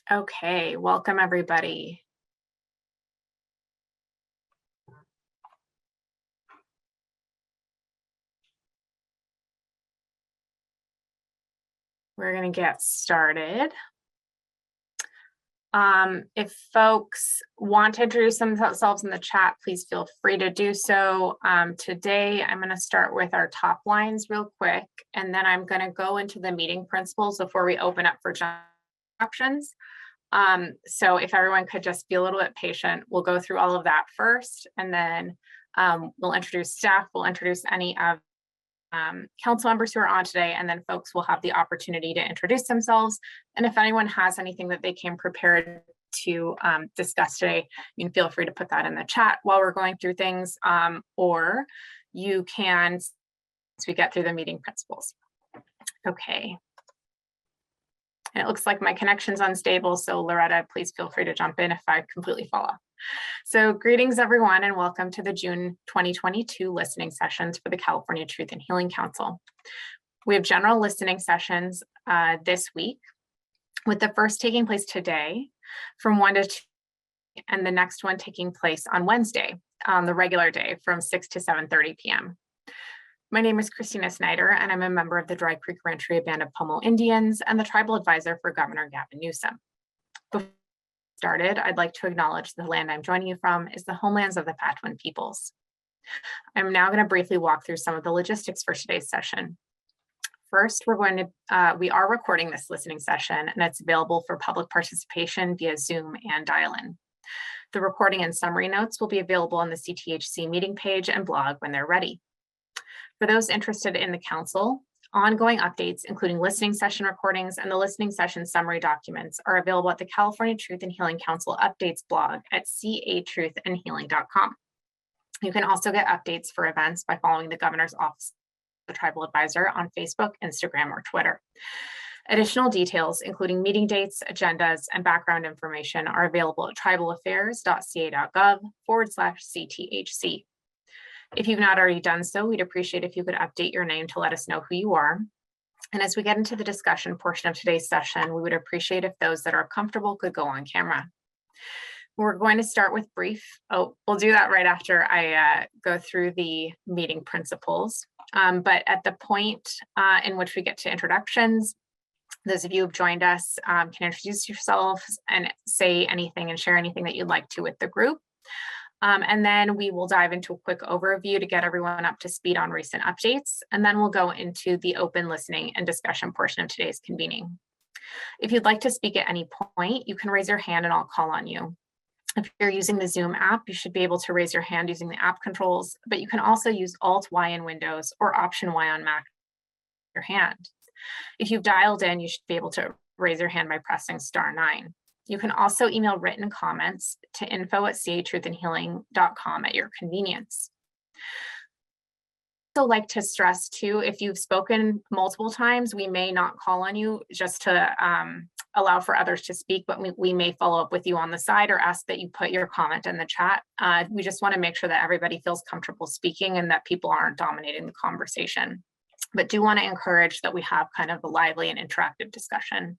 Okay, welcome everybody. We're going to get started. If folks want to introduce themselves in the chat, please feel free to do so. Today, I'm going to start with our top lines real quick, and then I'm going to go into the meeting principles before we open up for options. So if everyone could just be a little bit patient, we'll go through all of that first, and then we'll introduce staff, we'll introduce any of council members who are on today, and then folks will have the opportunity to introduce themselves. And if anyone has anything that they came prepared to discuss today, you can feel free to put that in the chat while we're going through things, or you can, as we get through the meeting principles. Okay. And it looks like my connection's unstable, so Loretta, please feel free to jump in if I completely fall off. So greetings everyone, and welcome to the June 2022 listening sessions for the California Truth and Healing Council. We have general listening sessions this week, with the first taking place today from 1 to 2, and the next one taking place on Wednesday, the regular day from 6 to 7:30 p.m. My name is Christina Snyder, and I'm a member of the Dry Creek Rancheria Band of Pomo Indians and the tribal advisor for Governor Gavin Newsom. Before we started, I'd like to acknowledge the land I'm joining you from is the homelands of the Patwin peoples. I'm now going to briefly walk through some of the logistics for today's session. First, we are recording this listening session, and it's available for public participation via Zoom and dial-in. The recording and summary notes will be available on the CTHC meeting page and blog when they're ready. For those interested in the council, ongoing updates, including listening session recordings and the listening session summary documents, are available at the California Truth and Healing Council updates blog at catruthandhealing.com. You can also get updates for events by following the Governor's Office of the Tribal Advisor on Facebook, Instagram, or Twitter. Additional details, including meeting dates, agendas, and background information, are available at tribalaffairs.ca.gov/CTHC. If you've not already done so, we'd appreciate if you could update your name to let us know who you are. And as we get into the discussion portion of today's session, we would appreciate if those that are comfortable could go on camera. We're going to start with brief. We'll do that right after I go through the meeting principles. But at the point in which we get to introductions, those of you who have joined us can introduce yourselves and say anything and share anything that you'd like to with the group. And then we will dive into a quick overview to get everyone up to speed on recent updates. And then we'll go into the open listening and discussion portion of today's convening. If you'd like to speak at any point, you can raise your hand and I'll call on you. If you're using the Zoom app, you should be able to raise your hand using the app controls, but you can also use Alt-Y in Windows or Option-Y on Mac your hand. If you've dialed in, you should be able to raise your hand by pressing *9. You can also email written comments to info@catruthandhealing.com at your convenience. I'd also like to stress too, if you've spoken multiple times, we may not call on you just to allow for others to speak, but we may follow up with you on the side or ask that you put your comment in the chat. We just want to make sure that everybody feels comfortable speaking and that people aren't dominating the conversation. But do want to encourage that we have kind of a lively and interactive discussion.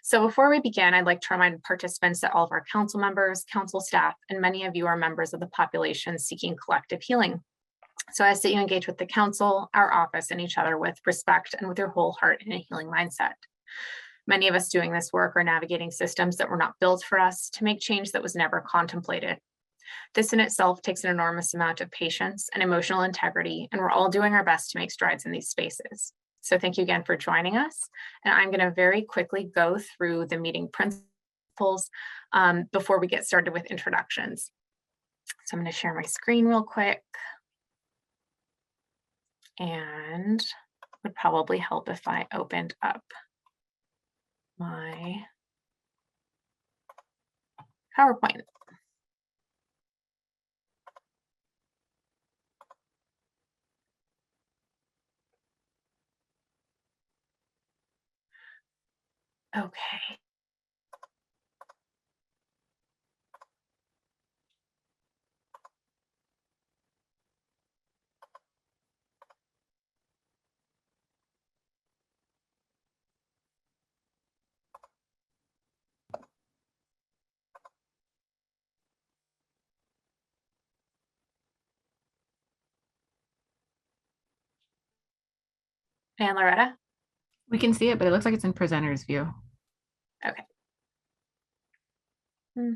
So before we begin, I'd like to remind participants that all of our council members, council staff, and many of you are members of the population seeking collective healing. So I ask that you engage with the council, our office, and each other with respect and with your whole heart in a healing mindset. Many of us doing this work are navigating systems that were not built for us to make change that was never contemplated. This in itself takes an enormous amount of patience and emotional integrity, and we're all doing our best to make strides in these spaces. So thank you again for joining us. And I'm going to very quickly go through the meeting principles before we get started with introductions. So I'm going to share my screen real quick. And it would probably help if I opened up my PowerPoint. Okay. And Loretta? We can see it, but it looks like it's in presenter's view. Okay. Hold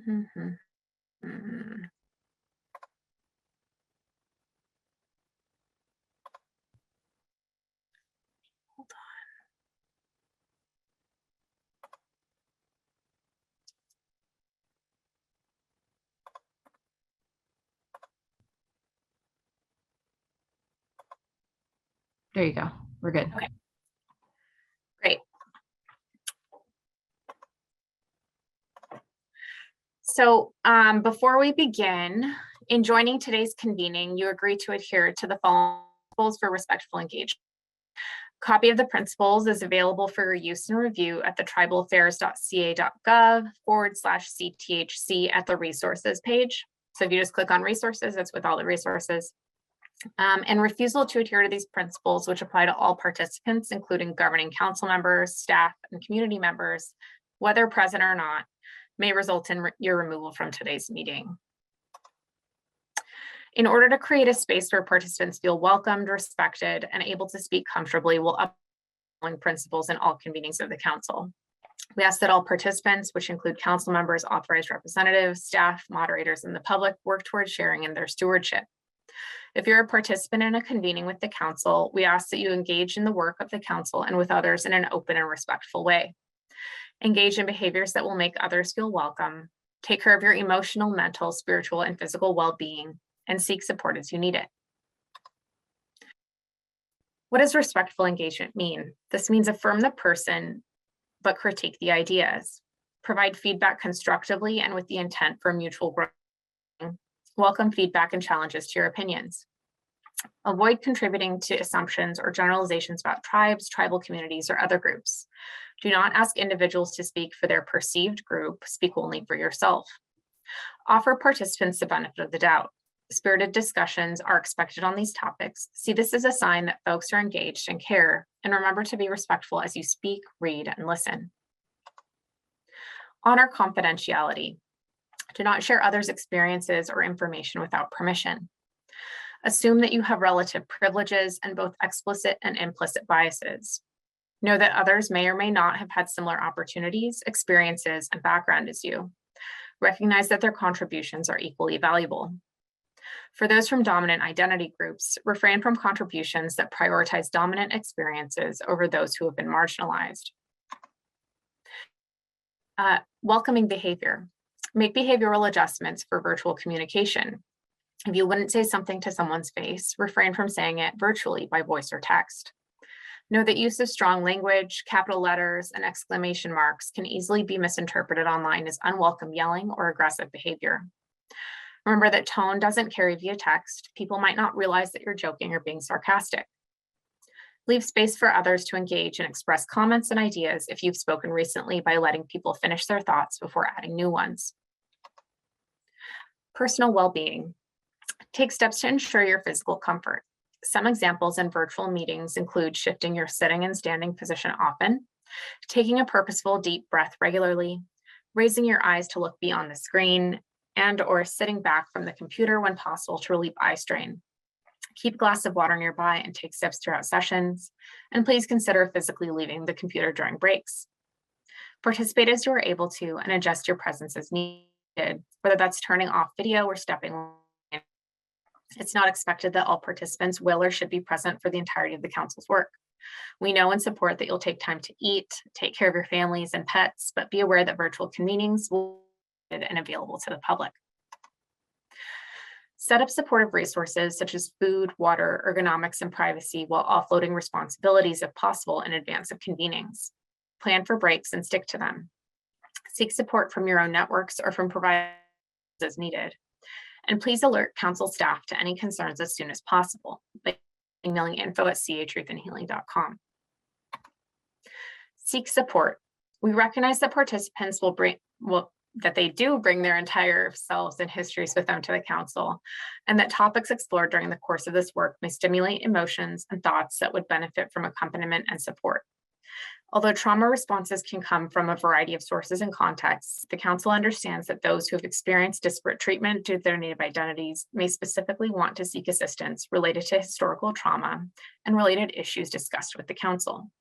on. There you go. We're good. Okay. Great. So before we begin, in joining today's convening, you agree to adhere to the following principles for respectful engagement. Copy of the principles is available for your use and review at the tribalaffairs.ca.gov/CTHC at the resources page. So if you just click on resources, it's with all the resources. And refusal to adhere to these principles, which apply to all participants, including governing council members, staff, and community members, whether present or not, may result in your removal from today's meeting. In order to create a space where participants feel welcomed, respected, and able to speak comfortably, we'll uphold the following principles in all convenings of the council. We ask that all participants, which include council members, authorized representatives, staff, moderators, and the public, work towards sharing in their stewardship. If you're a participant in a convening with the council, we ask that you engage in the work of the council and with others in an open and respectful way. Engage in behaviors that will make others feel welcome. Take care of your emotional, mental, spiritual, and physical well-being, and seek support as you need it. What does respectful engagement mean? This means affirm the person, but critique the ideas. Provide feedback constructively and with the intent for mutual growth. Welcome feedback and challenges to your opinions. Avoid contributing to assumptions or generalizations about tribes, tribal communities, or other groups. Do not ask individuals to speak for their perceived group, speak only for yourself. Offer participants the benefit of the doubt. Spirited discussions are expected on these topics. See this as a sign that folks are engaged and care, and remember to be respectful as you speak, read, and listen. Honor confidentiality. Do not share others' experiences or information without permission. Assume that you have relative privileges and both explicit and implicit biases. Know that others may or may not have had similar opportunities, experiences, and background as you. Recognize that their contributions are equally valuable. For those from dominant identity groups, refrain from contributions that prioritize dominant experiences over those who have been marginalized. Welcoming behavior. Make behavioral adjustments for virtual communication. If you wouldn't say something to someone's face, refrain from saying it virtually by voice or text. Know that use of strong language, capital letters, and exclamation marks can easily be misinterpreted online as unwelcome yelling or aggressive behavior. Remember that tone doesn't carry via text. People might not realize that you're joking or being sarcastic. Leave space for others to engage and express comments and ideas if you've spoken recently by letting people finish their thoughts before adding new ones. Personal well-being. Take steps to ensure your physical comfort. Some examples in virtual meetings include shifting your sitting and standing position often, taking a purposeful deep breath regularly, raising your eyes to look beyond the screen, and or sitting back from the computer when possible to relieve eye strain. Keep a glass of water nearby and take sips throughout sessions, and please consider physically leaving the computer during breaks. Participate as you are able to and adjust your presence as needed, whether that's turning off video or stepping in. It's not expected that all participants will or should be present for the entirety of the council's work. We know and support that you'll take time to eat, take care of your families and pets, but be aware that virtual convenings will be and available to the public. Set up supportive resources such as food, water, ergonomics, and privacy while offloading responsibilities if possible in advance of convenings. Plan for breaks and stick to them. Seek support from your own networks or from providers as needed. And please alert council staff to any concerns as soon as possible by emailing info@catruthandhealing.com. Seek support. We recognize that participants that they do bring their entire selves and histories with them to the council, and that topics explored during the course of this work may stimulate emotions and thoughts that would benefit from accompaniment and support. Although trauma responses can come from a variety of sources and contexts, the Council understands that those who have experienced disparate treatment due to their Native identities may specifically want to seek assistance related to historical trauma and related issues discussed with the Council.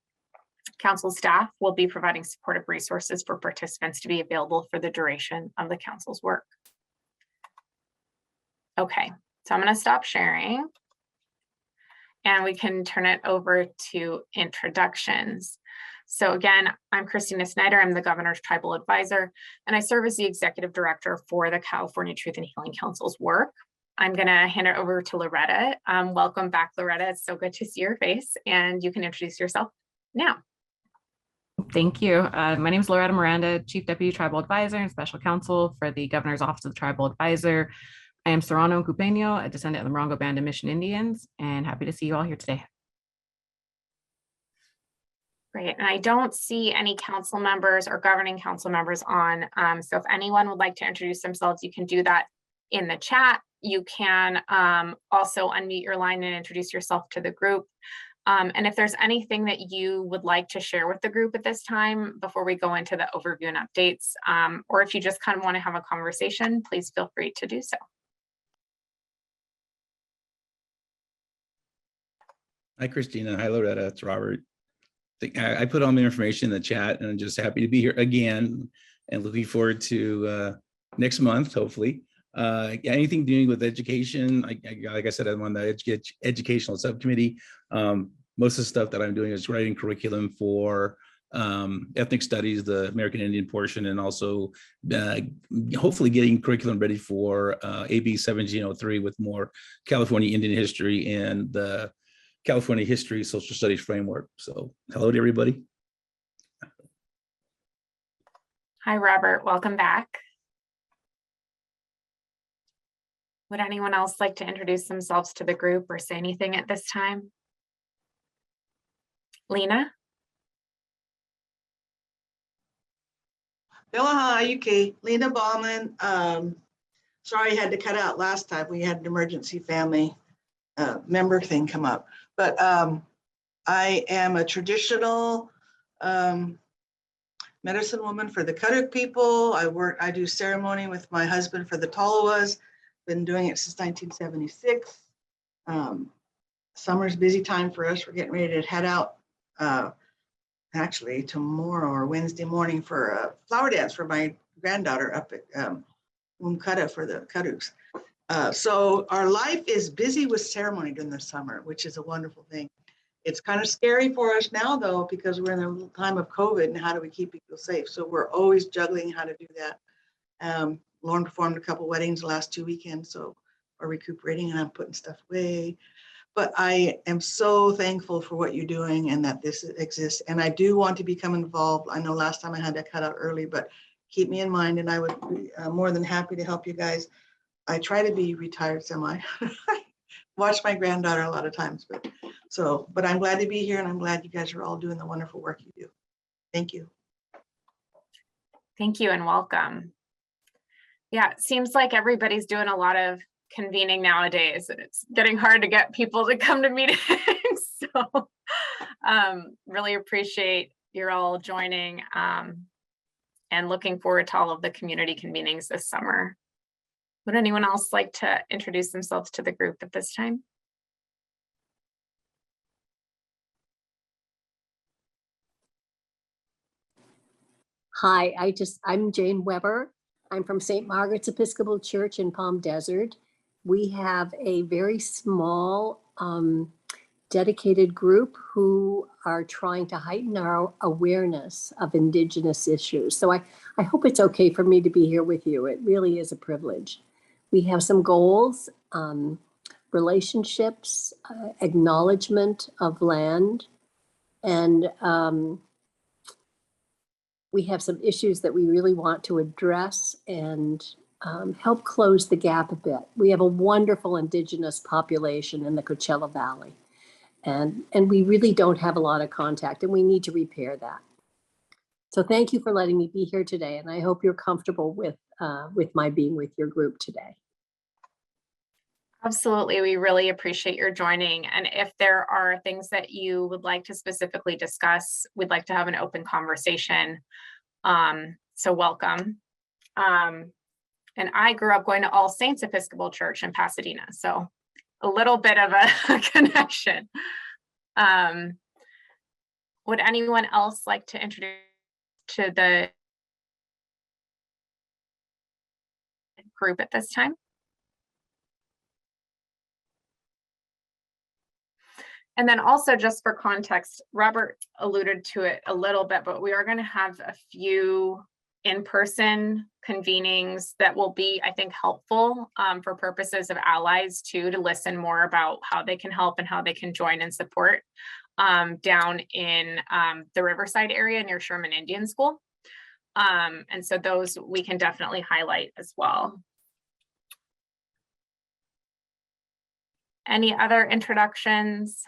Council staff will be providing supportive resources for participants to be available for the duration of the Council's work. Okay, so I'm going to stop sharing and we can turn it over to introductions. So again, I'm Christina Snyder. I'm the Governor's Tribal Advisor, and I serve as the Executive Director for the California Truth and Healing Council's work. I'm going to hand it over to Loretta. Welcome back, Loretta. It's so good to see your face, and you can introduce yourself now. Thank you. My name is Loretta Miranda, Chief Deputy Tribal Advisor and Special Counsel for the Governor's Office of the Tribal Advisor. I am Serrano and Cupeño, a descendant of the Morongo Band of Mission Indians, and happy to see you all here today. Great, and I don't see any council members or governing council members on. So if anyone would like to introduce themselves, you can do that in the chat. You can also unmute your line and introduce yourself to the group. And if there's anything that you would like to share with the group at this time before we go into the overview and updates, or if you just kind of want to have a conversation, please feel free to do so. Hi, Christina. Hi, Loretta. It's Robert. I put all my information in the chat, and I'm just happy to be here again and looking forward to next month, hopefully. Anything doing with education, like I said, I'm on the educational subcommittee. Most of the stuff that I'm doing is writing curriculum for ethnic studies, the American Indian portion, and also hopefully getting curriculum ready for AB 1703 with more California Indian history and the California History Social Studies Framework. So hello to everybody. Hi, Robert. Welcome back. Would anyone else like to introduce themselves to the group or say anything at this time? Lena? Aloha, UK. Lena Bauman. Sorry I had to cut out last time. We had an emergency family member thing come up. But I am a traditional medicine woman for the Karuk people. I do ceremony with my husband for the Tolowas. Been doing it since 1976. Summer's busy time for us. We're getting ready to head out actually tomorrow or Wednesday morning for a flower dance for my granddaughter up at Umkata for the Karuks. So our life is busy with ceremony during the summer, which is a wonderful thing. It's kind of scary for us now, though, because we're in a time of COVID and how do we keep people safe? So we're always juggling how to do that. Lauren performed a couple weddings the last 2 weekends, so we're recuperating and I'm putting stuff away. But I am so thankful for what you're doing and that this exists. And I do want to become involved. I know last time I had to cut out early, but keep me in mind and I would be more than happy to help you guys. I try to be retired semi. Watch my granddaughter a lot of times, but I'm glad to be here and I'm glad you guys are all doing the wonderful work you do. Thank you. Thank you and welcome. Yeah, it seems like everybody's doing a lot of convening nowadays and it's getting hard to get people to come to meetings. So really appreciate you're all joining and looking forward to all of the community convenings this summer. Would anyone else like to introduce themselves to the group at this time? Hi, I'm Jane Weber. I'm from St. Margaret's Episcopal Church in Palm Desert. We have a very small dedicated group who are trying to heighten our awareness of Indigenous issues. So I hope it's okay for me to be here with you. It really is a privilege. We have some goals, relationships, acknowledgement of land, and we have some issues that we really want to address and help close the gap a bit. We have a wonderful Indigenous population in the Coachella Valley, and we really don't have a lot of contact, and we need to repair that. So thank you for letting me be here today, and I hope you're comfortable with my being with your group today. Absolutely. We really appreciate your joining. And if there are things that you would like to specifically discuss, we'd like to have an open conversation. So welcome. And I grew up going to All Saints Episcopal Church in Pasadena. So a little bit of a connection. Would anyone else like to introduce to the group at this time? And then also, just for context, Robert alluded to it a little bit, but we are going to have a few in-person convenings that will be, I think, helpful for purposes of allies too, to listen more about how they can help and how they can join and support down in the Riverside area near Sherman Indian School. And so those we can definitely highlight as well. Any other introductions?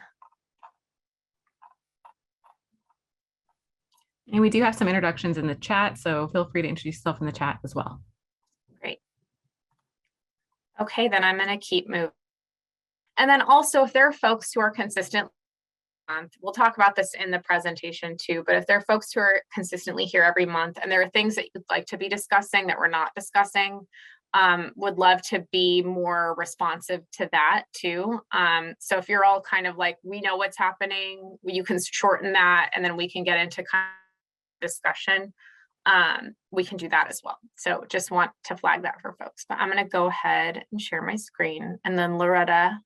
And we do have some introductions in the chat, so feel free to introduce yourself in the chat as well. Great. Okay, then I'm going to keep moving. And then also, if there are folks who are consistent, we'll talk about this in the presentation too, but if there are folks who are consistently here every month and there are things that you'd like to be discussing that we're not discussing, would love to be more responsive to that too. So if you're all kind of like, we know what's happening, you can shorten that and then we can get into kind of discussion. We can do that as well. So just want to flag that for folks, but I'm going to go ahead and share my screen and then Loretta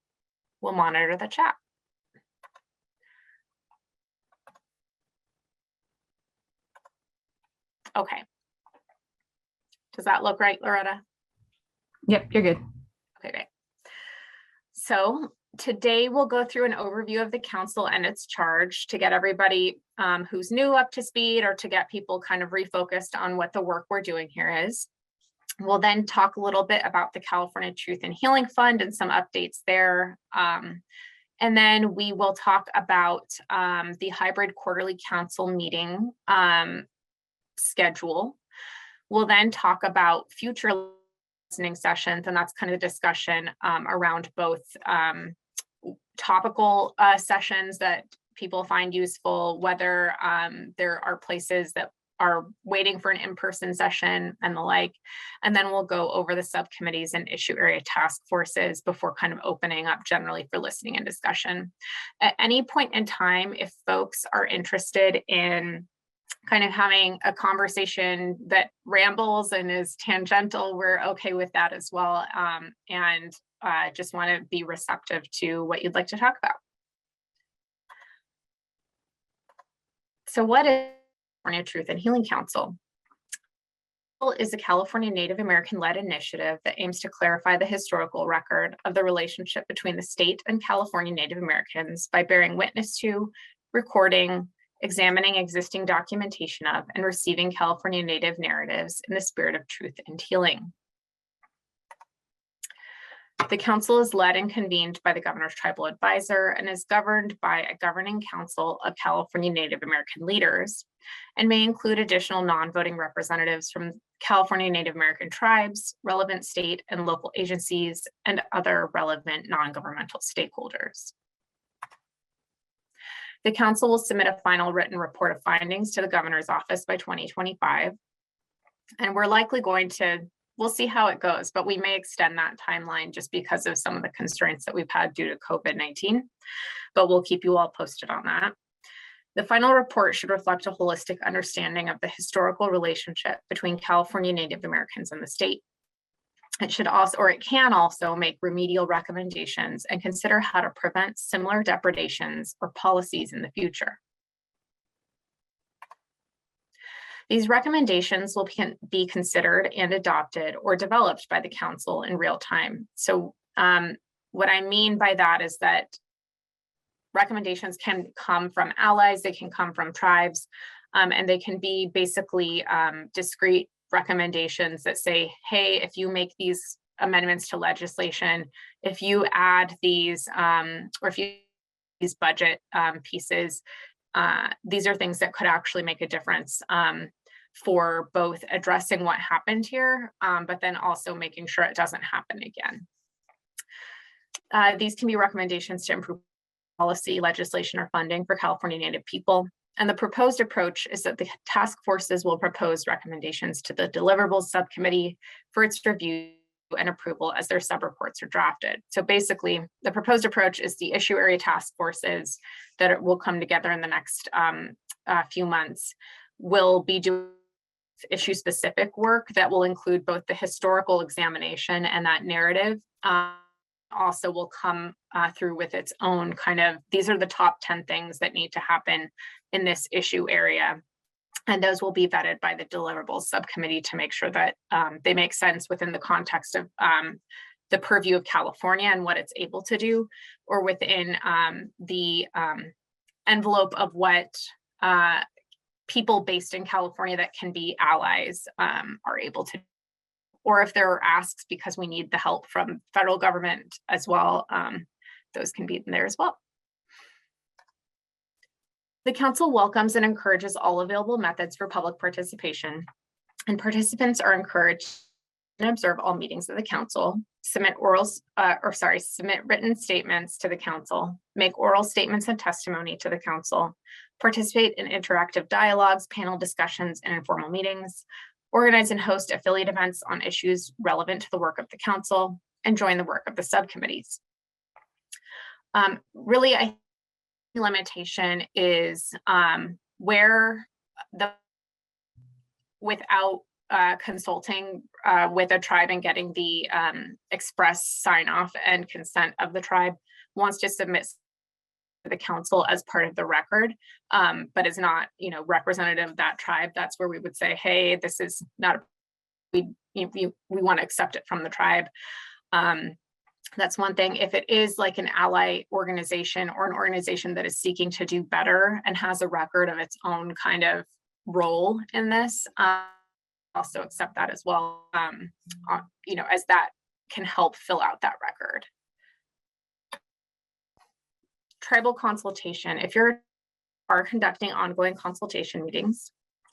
will monitor the chat. Okay. Does that look right, Loretta? Yep, you're good. Okay, great. So today we'll go through an overview of the council and its charge to get everybody who's new up to speed or to get people kind of refocused on what the work we're doing here is. We'll then talk a little bit about the California Truth and Healing Fund and some updates there. And then we will talk about the hybrid quarterly council meeting schedule. We'll then talk about future listening sessions, and that's kind of the discussion around both topical sessions that people find useful, whether there are places that are waiting for an in-person session and the like. And then we'll go over the subcommittees and issue area task forces before kind of opening up generally for listening and discussion. At any point in time, if folks are interested in kind of having a conversation that rambles and is tangential, we're okay with that as well. And just want to be receptive to what you'd like to talk about. So what is California Truth and Healing Council? Is a California Native American-led initiative that aims to clarify the historical record of the relationship between the state and California Native Americans by bearing witness to, recording, examining existing documentation of, and receiving California Native narratives in the spirit of truth and healing. The council is led and convened by the governor's tribal advisor and is governed by a governing council of California Native American leaders and may include additional non-voting representatives from California Native American tribes, relevant state and local agencies, and other relevant non-governmental stakeholders. The council will submit a final written report of findings to the governor's office by 2025. And we're likely going to, we'll see how it goes, but we may extend that timeline just because of some of the constraints that we've had due to COVID-19, but we'll keep you all posted on that. The final report should reflect a holistic understanding of the historical relationship between California Native Americans and the state. It should also, or it can also make remedial recommendations and consider how to prevent similar depredations or policies in the future. These recommendations will be considered and adopted or developed by the council in real time. So what I mean by that is that recommendations can come from allies, they can come from tribes, and they can be basically discrete recommendations that say, hey, if you make these amendments to legislation, if you add these, or if you these budget pieces, these are things that could actually make a difference for both addressing what happened here, but then also making sure it doesn't happen again. These can be recommendations to improve policy, legislation, or funding for California Native people. And the proposed approach is that the task forces will propose recommendations to the deliverables subcommittee for its review and approval as their sub-reports are drafted. So basically, the proposed approach is the issue area task forces that will come together in the next few months will be doing issue-specific work that will include both the historical examination and that narrative. Also will come through with its own kind of, these are the top 10 things that need to happen in this issue area. And those will be vetted by the deliverables subcommittee to make sure that they make sense within the context of the purview of California and what it's able to do, or within the envelope of what people based in California that can be allies are able to do. Or if there are asks because we need the help from federal government as well, those can be in there as well. The council welcomes and encourages all available methods for public participation, and participants are encouraged to observe all meetings of the council, submit written statements to the council, make oral statements and testimony to the council, participate in interactive dialogues, panel discussions, and informal meetings, organize and host affiliate events on issues relevant to the work of the council, and join the work of the subcommittees. Really, I think the limitation is where without consulting with a tribe and getting the express sign off and consent of the tribe, wants to submit to the council as part of the record, but is not, representative of that tribe. That's where we would say, hey, this is not, we want to accept it from the tribe. That's one thing. If it is like an ally organization or an organization that is seeking to do better and has a record of its own kind of role in this, also accept that as well, as that can help fill out that record. Tribal consultation. If you are conducting ongoing consultation meetings,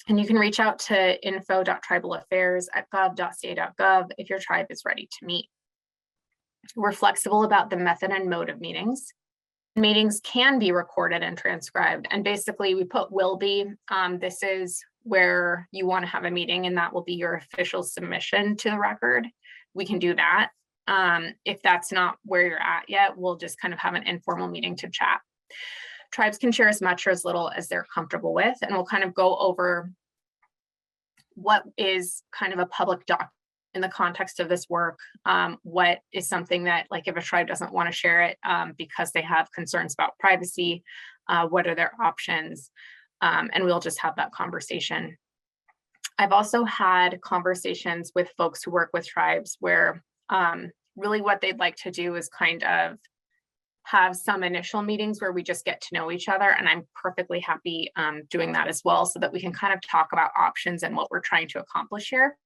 and you can reach out to info.tribalaffairs@gov.ca.gov if your tribe is ready to meet. We're flexible about the method and mode of meetings. Meetings can be recorded and transcribed, and basically we put will be. This is where you want to have a meeting, and that will be your official submission to the record. We can do that. If that's not where you're at yet, we'll just kind of have an informal meeting to chat. Tribes can share as much or as little as they're comfortable with, and we'll kind of go over what is kind of a public document in the context of this work. What is something that, like, if a tribe doesn't want to share it because they have concerns about privacy, what are their options? And we'll just have that conversation. I've also had conversations with folks who work with tribes where really what they'd like to do is kind of have some initial meetings where we just get to know each other. And I'm perfectly happy doing that as well, so that we can kind of talk about options and what we're trying to accomplish here.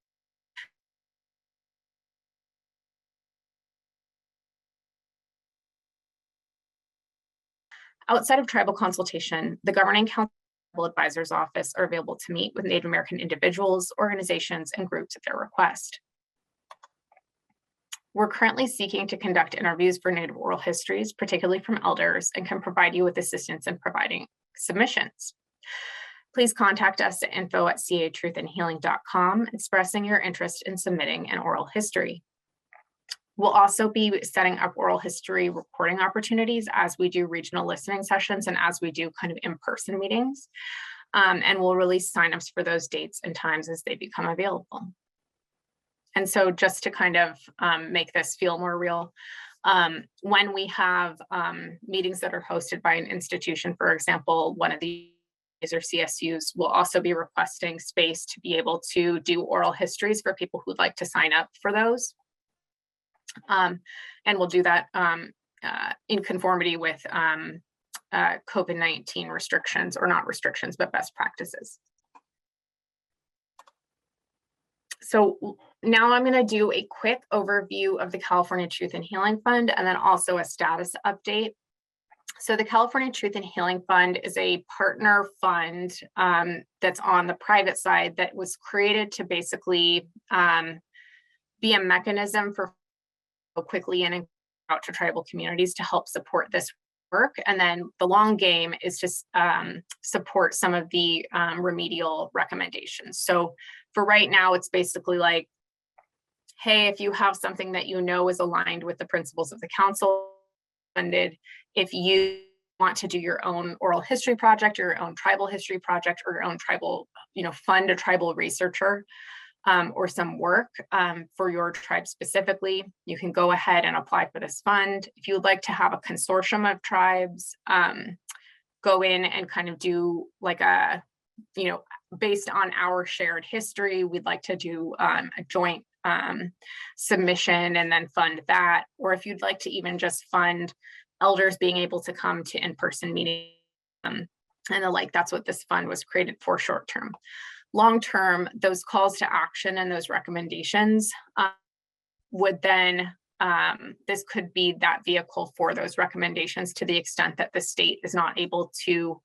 Outside of tribal consultation, the Governing Council Advisor's Office are available to meet with Native American individuals, organizations, and groups at their request. We're currently seeking to conduct interviews for Native oral histories, particularly from elders, and can provide you with assistance in providing submissions. Please contact us at info@catruthandhealing.com, expressing your interest in submitting an oral history. We'll also be setting up oral history recording opportunities as we do regional listening sessions and as we do kind of in-person meetings. And we'll release signups for those dates and times as they become available. And so just to kind of make this feel more real, when we have meetings that are hosted by an institution, for example, one of these or CSUs will also be requesting space to be able to do oral histories for people who'd like to sign up for those. And we'll do that in conformity with COVID-19 restrictions, or not restrictions, but best practices. So now I'm going to do a quick overview of the California Truth and Healing Fund, and then also a status update. So the California Truth and Healing Fund is a partner fund that's on the private side that was created to basically be a mechanism for quickly and out to tribal communities to help support this work. And then the long game is to support some of the remedial recommendations. So for right now, it's basically like, hey, if you have something that you know is aligned with the principles of the council funded, if you want to do your own oral history project, or your own tribal history project, or your own tribal, fund a tribal researcher, or some work for your tribe specifically, you can go ahead and apply for this fund. If you would like to have a consortium of tribes go in and kind of do like a, based on our shared history, we'd like to do a joint submission and then fund that. Or if you'd like to even just fund elders being able to come to in-person meetings and the like, that's what this fund was created for short term. Long term, those calls to action and those recommendations would then, this could be that vehicle for those recommendations to the extent that the state is not able to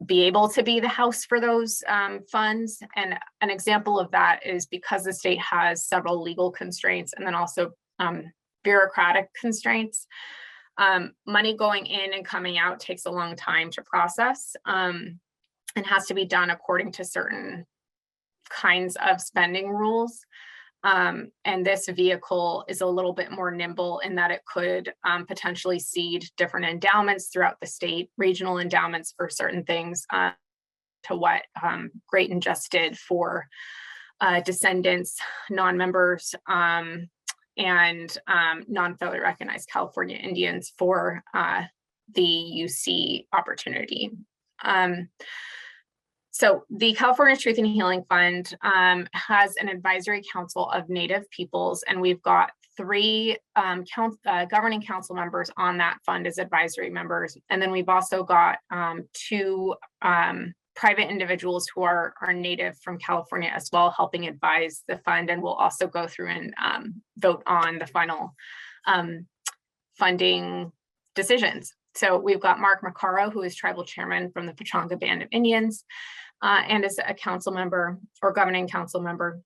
be able to be the house for those funds. And an example of that is because the state has several legal constraints and then also bureaucratic constraints. Money going in and coming out takes a long time to process. And has to be done according to certain kinds of spending rules. And this vehicle is a little bit more nimble in that it could potentially seed different endowments throughout the state, regional endowments for certain things, to what Grayton just did for descendants, non-members, and non-federally recognized California Indians for the UC opportunity. So the California Truth and Healing Fund has an advisory council of Native peoples, and we've got 3 governing council members on that fund as advisory members. And then we've also got 2 private individuals who are Native from California as well, helping advise the fund, and we'll also go through and vote on the final funding decisions. So we've got Mark Macaro, who is tribal chairman from the Pechanga Band of Indians, and is a council member or governing council member.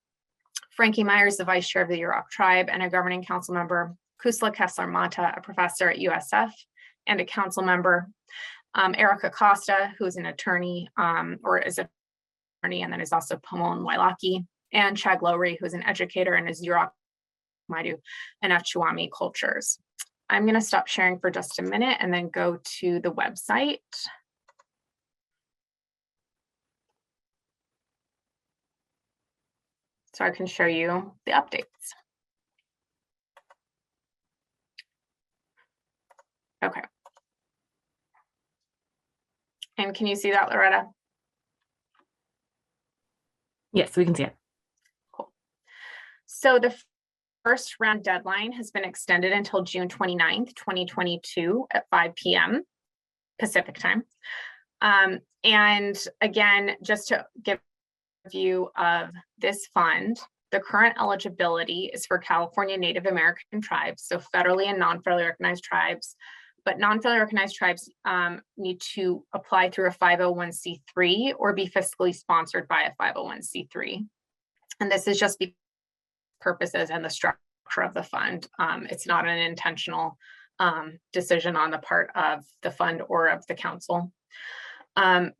Frankie Myers, the vice chair of the Yurok tribe and a governing council member. Kusla Kessler Mata, a professor at USF and a council member. Erica Costa, who is an attorney or is an attorney and then is also Pomon Wailaki, and Chad Lowry, who is an educator and is Yurok, Maidu, and Achuami cultures. I'm going to stop sharing for just a minute and then go to the website. So I can show you the updates. Okay. And can you see that, Loretta? Yes, we can see it. Cool. So the first round deadline has been extended until June 29th, 2022 at 5 p.m. Pacific time. And again, just to give a view of this fund, the current eligibility is for California Native American tribes, so federally and non-federally recognized tribes, but non-federally recognized tribes need to apply through a 501c3 or be fiscally sponsored by a 501c3. And this is just because purposes and the structure of the fund. It's not an intentional decision on the part of the fund or of the council.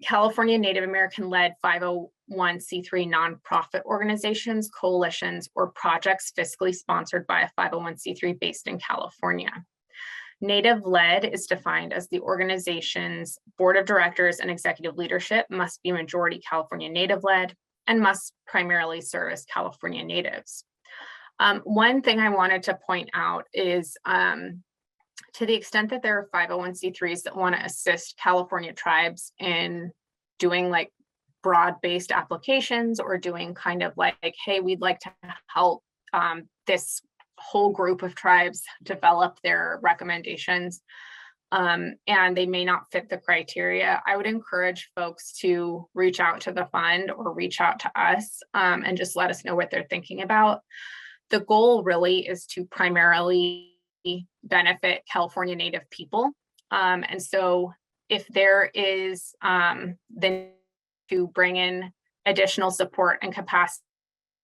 California Native American-led 501c3 nonprofit organizations, coalitions, or projects fiscally sponsored by a 501c3 based in California. Native-led is defined as the organization's board of directors and executive leadership must be majority California Native-led and must primarily service California Natives. One thing I wanted to point out is to the extent that there are 501c3s that want to assist California tribes in doing like broad-based applications or doing kind of like, hey, we'd like to help this whole group of tribes develop their recommendations, and they may not fit the criteria, I would encourage folks to reach out to the fund or reach out to us and just let us know what they're thinking about. The goal really is to primarily benefit California Native people. And so if there is then to bring in additional support and capacity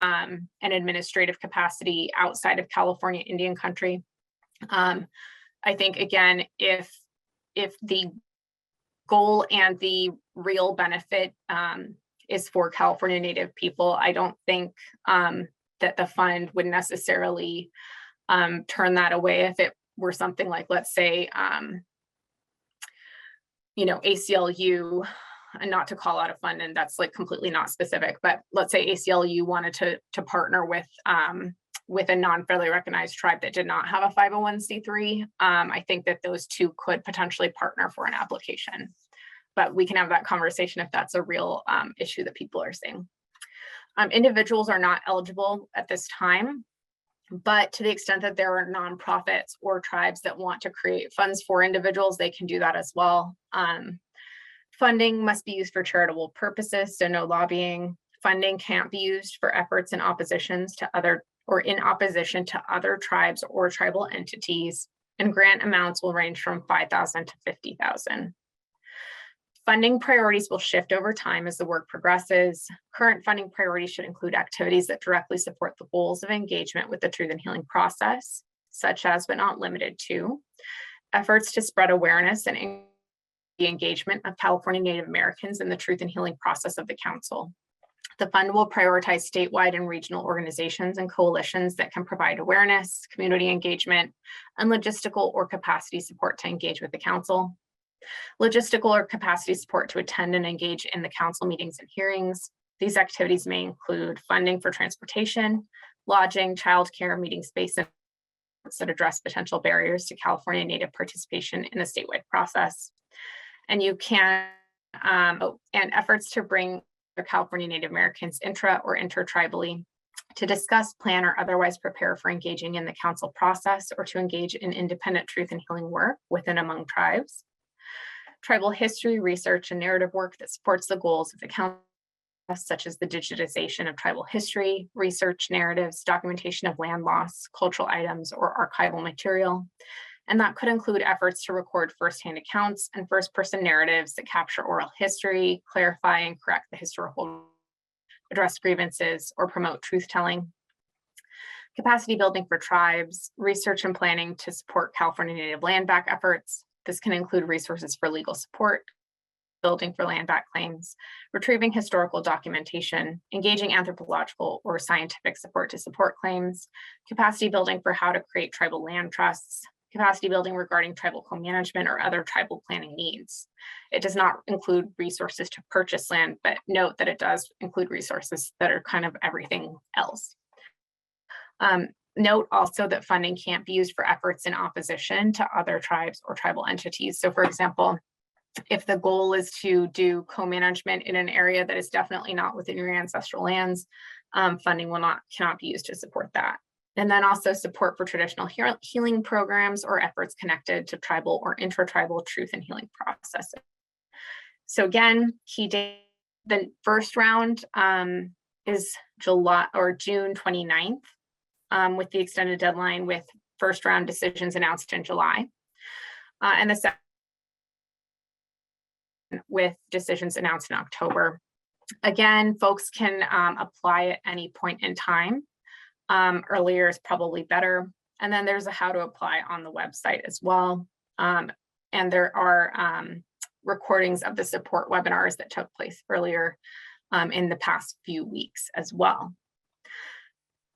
an administrative capacity outside of California Indian country. I think, again, if the goal and the real benefit is for California Native people, I don't think that the fund would necessarily turn that away if it were something like, let's say, ACLU, and not to call out a fund, and that's like completely not specific, but let's say ACLU wanted to partner with a non-federally recognized tribe that did not have a 501c3. I think that those two could potentially partner for an application, but we can have that conversation if that's a real issue that people are seeing. Individuals are not eligible at this time, but to the extent that there are nonprofits or tribes that want to create funds for individuals, they can do that as well. Funding must be used for charitable purposes, so no lobbying. Funding can't be used for efforts in opposition to other tribes or tribal entities, and grant amounts will range from $5,000 to $50,000. Funding priorities will shift over time as the work progresses. Current funding priorities should include activities that directly support the goals of engagement with the truth and healing process, such as, but not limited to, efforts to spread awareness and the engagement of California Native Americans in the truth and healing process of the Council. The fund will prioritize statewide and regional organizations and coalitions that can provide awareness, community engagement, and logistical or capacity support to engage with the Council. Logistical or capacity support to attend and engage in the Council meetings and hearings. These activities may include funding for transportation, lodging, childcare, meeting space, and that address potential barriers to California Native participation in the statewide process. And you can, and efforts to bring the California Native Americans intra or intertribally to discuss, plan, or otherwise prepare for engaging in the Council process or to engage in independent truth and healing work within among tribes. Tribal history, research, and narrative work that supports the goals of the Council, such as the digitization of tribal history, research, narratives, documentation of land loss, cultural items, or archival material. And that could include efforts to record firsthand accounts and first-person narratives that capture oral history, clarify and correct the historical, address grievances, or promote truth-telling. Capacity building for tribes, research and planning to support California Native land back efforts. This can include resources for legal support, building for land back claims, retrieving historical documentation, engaging anthropological or scientific support to support claims, capacity building for how to create tribal land trusts, capacity building regarding tribal co-management or other tribal planning needs. It does not include resources to purchase land, but note that it does include resources that are kind of everything else. Note also that funding can't be used for efforts in opposition to other tribes or tribal entities. So for example, if the goal is to do co-management in an area that is definitely not within your ancestral lands, funding cannot be used to support that. And then also support for traditional healing programs or efforts connected to tribal or intra-tribal truth and healing processes. So again, key date, the first round is June 29th. With the extended deadline with first round decisions announced in July. And the second with decisions announced in October. Again, folks can apply at any point in time. Earlier is probably better. And then there's a how to apply on the website as well. And there are recordings of the support webinars that took place earlier in the past few weeks as well.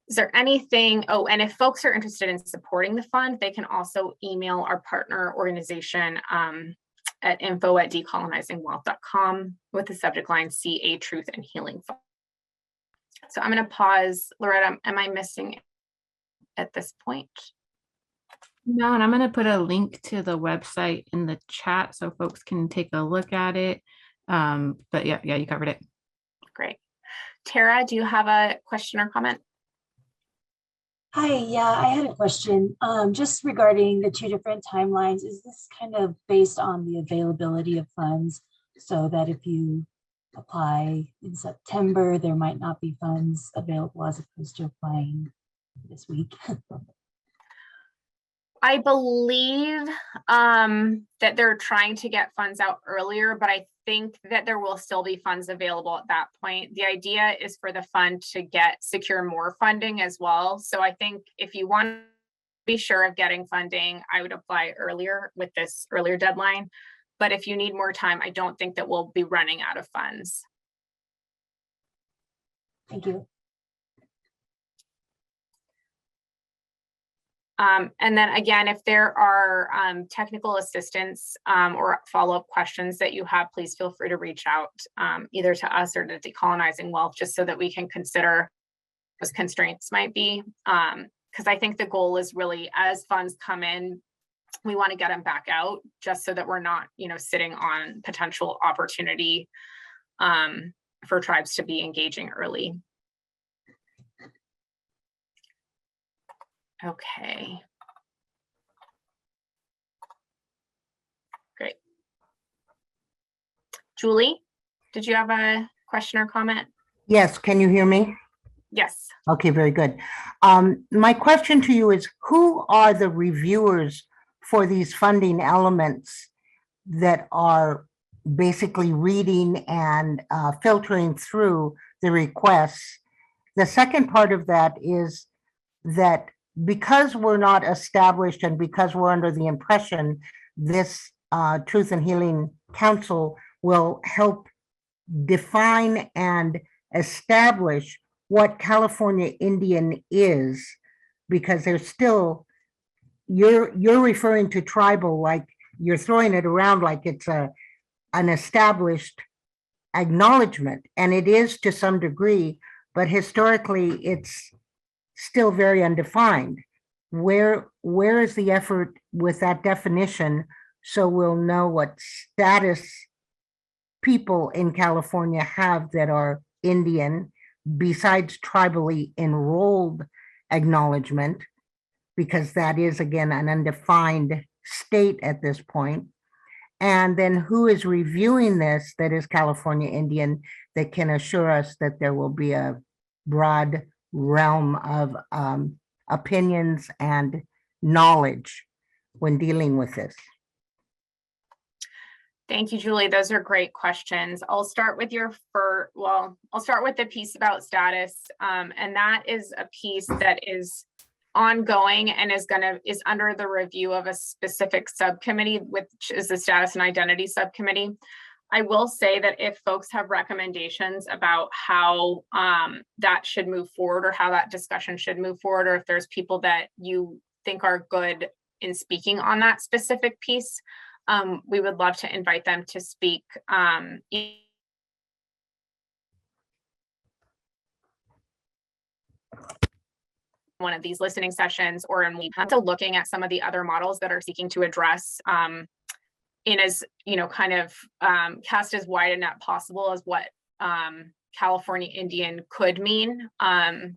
Is there anything, and if folks are interested in supporting the fund, they can also email our partner organization at info@decolonizingwealth.com with the subject line CA Truth and Healing Fund. So I'm going to pause. Loretta, am I missing at this point? No, and I'm going to put a link to the website in the chat so folks can take a look at it. But yeah, you covered it. Great. Tara, do you have a question or comment? Hi, yeah, I had a question just regarding the two different timelines. Is this kind of based on the availability of funds so that if you apply in September, there might not be funds available as opposed to applying this week? I believe that they're trying to get funds out earlier, but I think that there will still be funds available at that point. The idea is for the fund to secure more funding as well. So I think if you want to be sure of getting funding, I would apply earlier with this earlier deadline. But if you need more time, I don't think that we'll be running out of funds. Thank you. And then again, if there are technical assistance or follow-up questions that you have, please feel free to reach out either to us or to Decolonizing Wealth, just so that we can consider what constraints might be. Because I think the goal is really, as funds come in, we want to get them back out, just so that we're not, sitting on potential opportunity for tribes to be engaging early. Okay. Great. Julie, did you have a question or comment? Yes, can you hear me? Yes. Okay, very good. My question to you is, who are the reviewers for these funding elements that are basically reading and filtering through the requests? The second part of that is that because we're not established and because we're under the impression this Truth and Healing Council will help define and establish what California Indian is, because there's still, you're referring to tribal, like you're throwing it around like it's an established acknowledgement, and it is to some degree, but historically it's still very undefined. Where is the effort with that definition, so we'll know what status people in California have that are Indian, besides tribally enrolled acknowledgement, because that is, again, an undefined state at this point. And then who is reviewing this that is California Indian, that can assure us that there will be a broad realm of opinions and knowledge when dealing with this? Thank you, Julie. Those are great questions. I'll start with I'll start with the piece about status. And that is a piece that is ongoing and is under the review of a specific subcommittee, which is the Status and Identity Subcommittee. I will say that if folks have recommendations about how that should move forward, or how that discussion should move forward, or if there's people that you think are good in speaking on that specific piece, we would love to invite them to speak one of these listening sessions, or in to looking at some of the other models that are seeking to address in as, kind of cast as wide a net possible as what California Indian could mean. And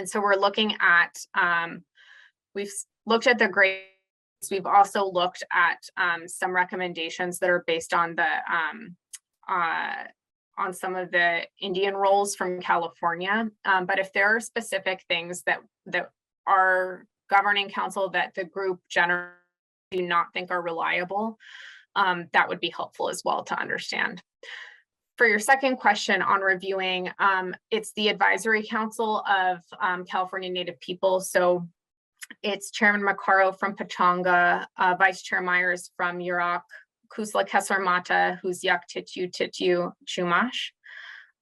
so we're looking at, we've looked at the grades. We've also looked at some recommendations that are based on the on some of the Indian roles from California. But if there are specific things that our governing council that the group generally do not think are reliable, that would be helpful as well to understand. For your second question on reviewing, it's the Advisory Council of California Native People. So it's Chairman Macaro from Pechanga, Vice Chair Myers from Yurok, Kusla Kessler Mata, who's Yak Tityu Tityu Chumash,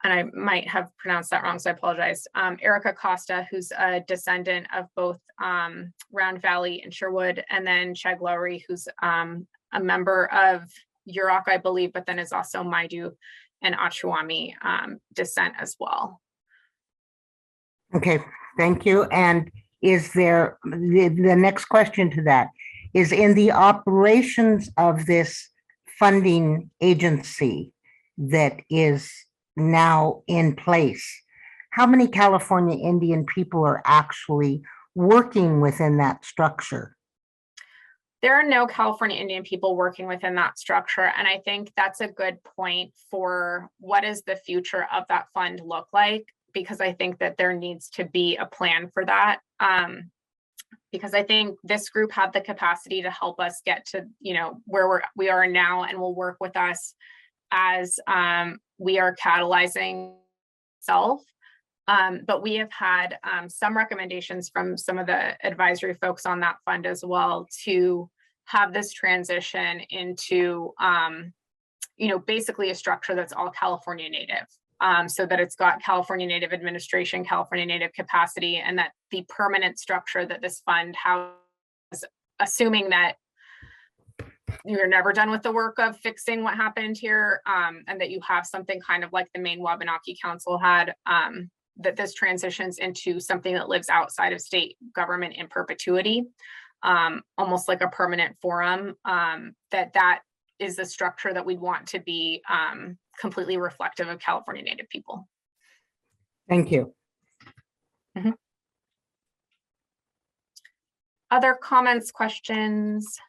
and I might have pronounced that wrong, so I apologize. Erica Costa, who's a descendant of both Round Valley and Sherwood, and then Chag Lowry, who's a member of Yurok, I believe, but then is also Maidu and Achuami descent as well. Okay, thank you. And is there, the next question to that is, in the operations of this funding agency that is now in place, how many California Indian people are actually working within that structure? There are no California Indian people working within that structure. And I think that's a good point for what does the future of that fund look like, because I think that there needs to be a plan for that. because I think this group had the capacity to help us get to, where we are now, and will work with us as we are catalyzing self. But we have had some recommendations from some of the advisory folks on that fund as well, to have this transition into, basically a structure that's all California native. So that it's got California Native administration, California Native capacity, and that the permanent structure that this fund has, assuming that you're never done with the work of fixing what happened here, and that you have something kind of like the Maine Wabanaki Council had, that this transitions into something that lives outside of state government in perpetuity, almost like a permanent forum, that is the structure that we'd want to be completely reflective of California Native people. Thank you. Other comments, questions?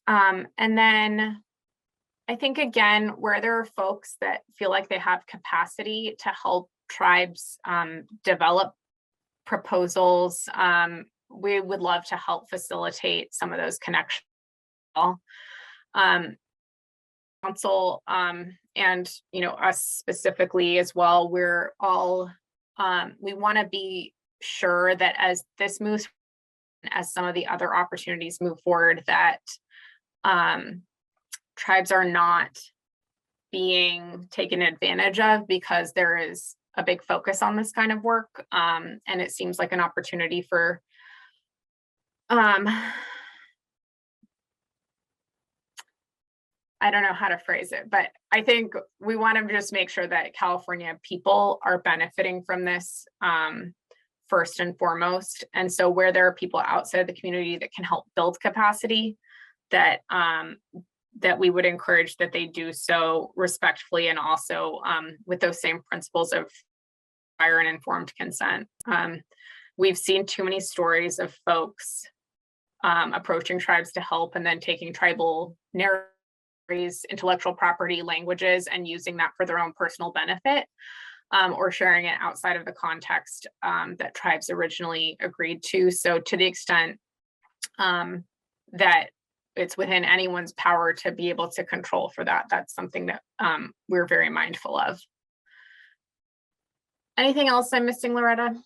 And then I think, again, where there are folks that feel like they have capacity to help tribes develop proposals, we would love to help facilitate some of those connections. Council and us specifically as well, we're all we want to be sure that as this moves, as some of the other opportunities move forward, that tribes are not being taken advantage of, because there is a big focus on this kind of work, and it seems like an opportunity for I don't know how to phrase it, but I think we want to just make sure that California people are benefiting from this first and foremost. And so where there are people outside of the community that can help build capacity, that that we would encourage that they do so respectfully, and also with those same principles of prior and informed consent. We've seen too many stories of folks approaching tribes to help and then taking tribal narratives, intellectual property, languages, and using that for their own personal benefit, or sharing it outside of the context that tribes originally agreed to. So to the extent that it's within anyone's power to be able to control for that, that's something that we're very mindful of. Anything else I'm missing, Loretta?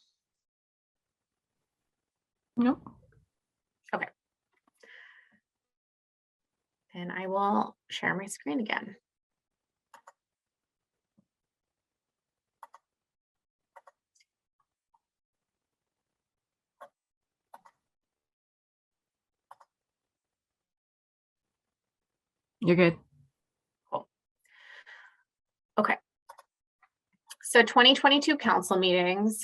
Nope. Okay. And I will share my screen again. You're good. Cool. Okay. So 2022 council meetings.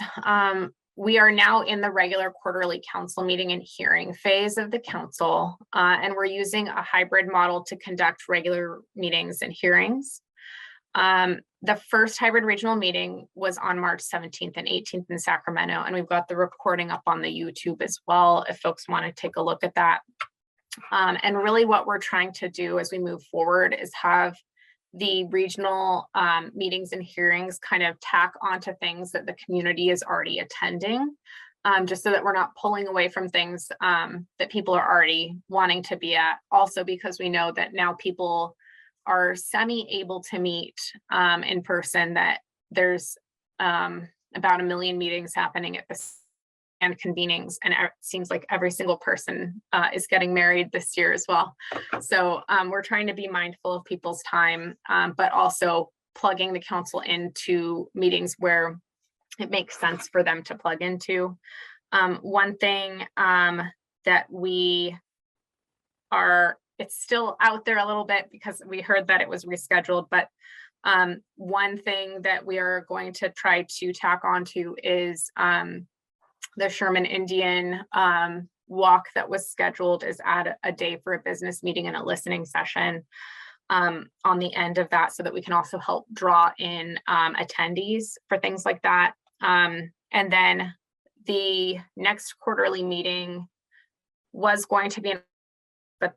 We are now in the regular quarterly council meeting and hearing phase of the council, and we're using a hybrid model to conduct regular meetings and hearings. The first hybrid regional meeting was on March 17th and 18th in Sacramento, and we've got the recording up on the YouTube as well if folks want to take a look at that. And really what we're trying to do as we move forward is have the regional meetings and hearings kind of tack onto things that the community is already attending, just so that we're not pulling away from things that people are already wanting to be at. Also, because we know that now people are semi-able to meet in person, that there's about 1 million meetings happening at this and convenings, and it seems like every single person is getting married this year as well. So we're trying to be mindful of people's time, but also plugging the council into meetings where it makes sense for them to plug into. One thing that we are, it's still out there a little bit because we heard that it was rescheduled, but one thing that we are going to try to tack onto is the Sherman Indian walk that was scheduled is at a day for a business meeting and a listening session on the end of that, so that we can also help draw in attendees for things like that. And then the next quarterly meeting was going to be, but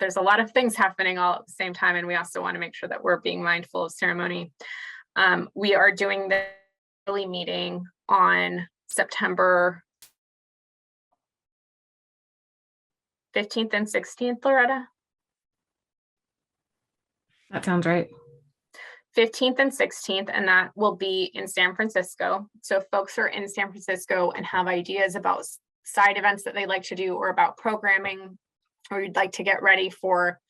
there's a lot of things happening all at the same time, and we also want to make sure that we're being mindful of ceremony. We are doing the early meeting on September 15th and 16th, Loretta? That sounds right. 15th and 16th, and that will be in San Francisco. So if folks are in San Francisco and have ideas about side events that they'd like to do, or about programming, or you'd like to get ready for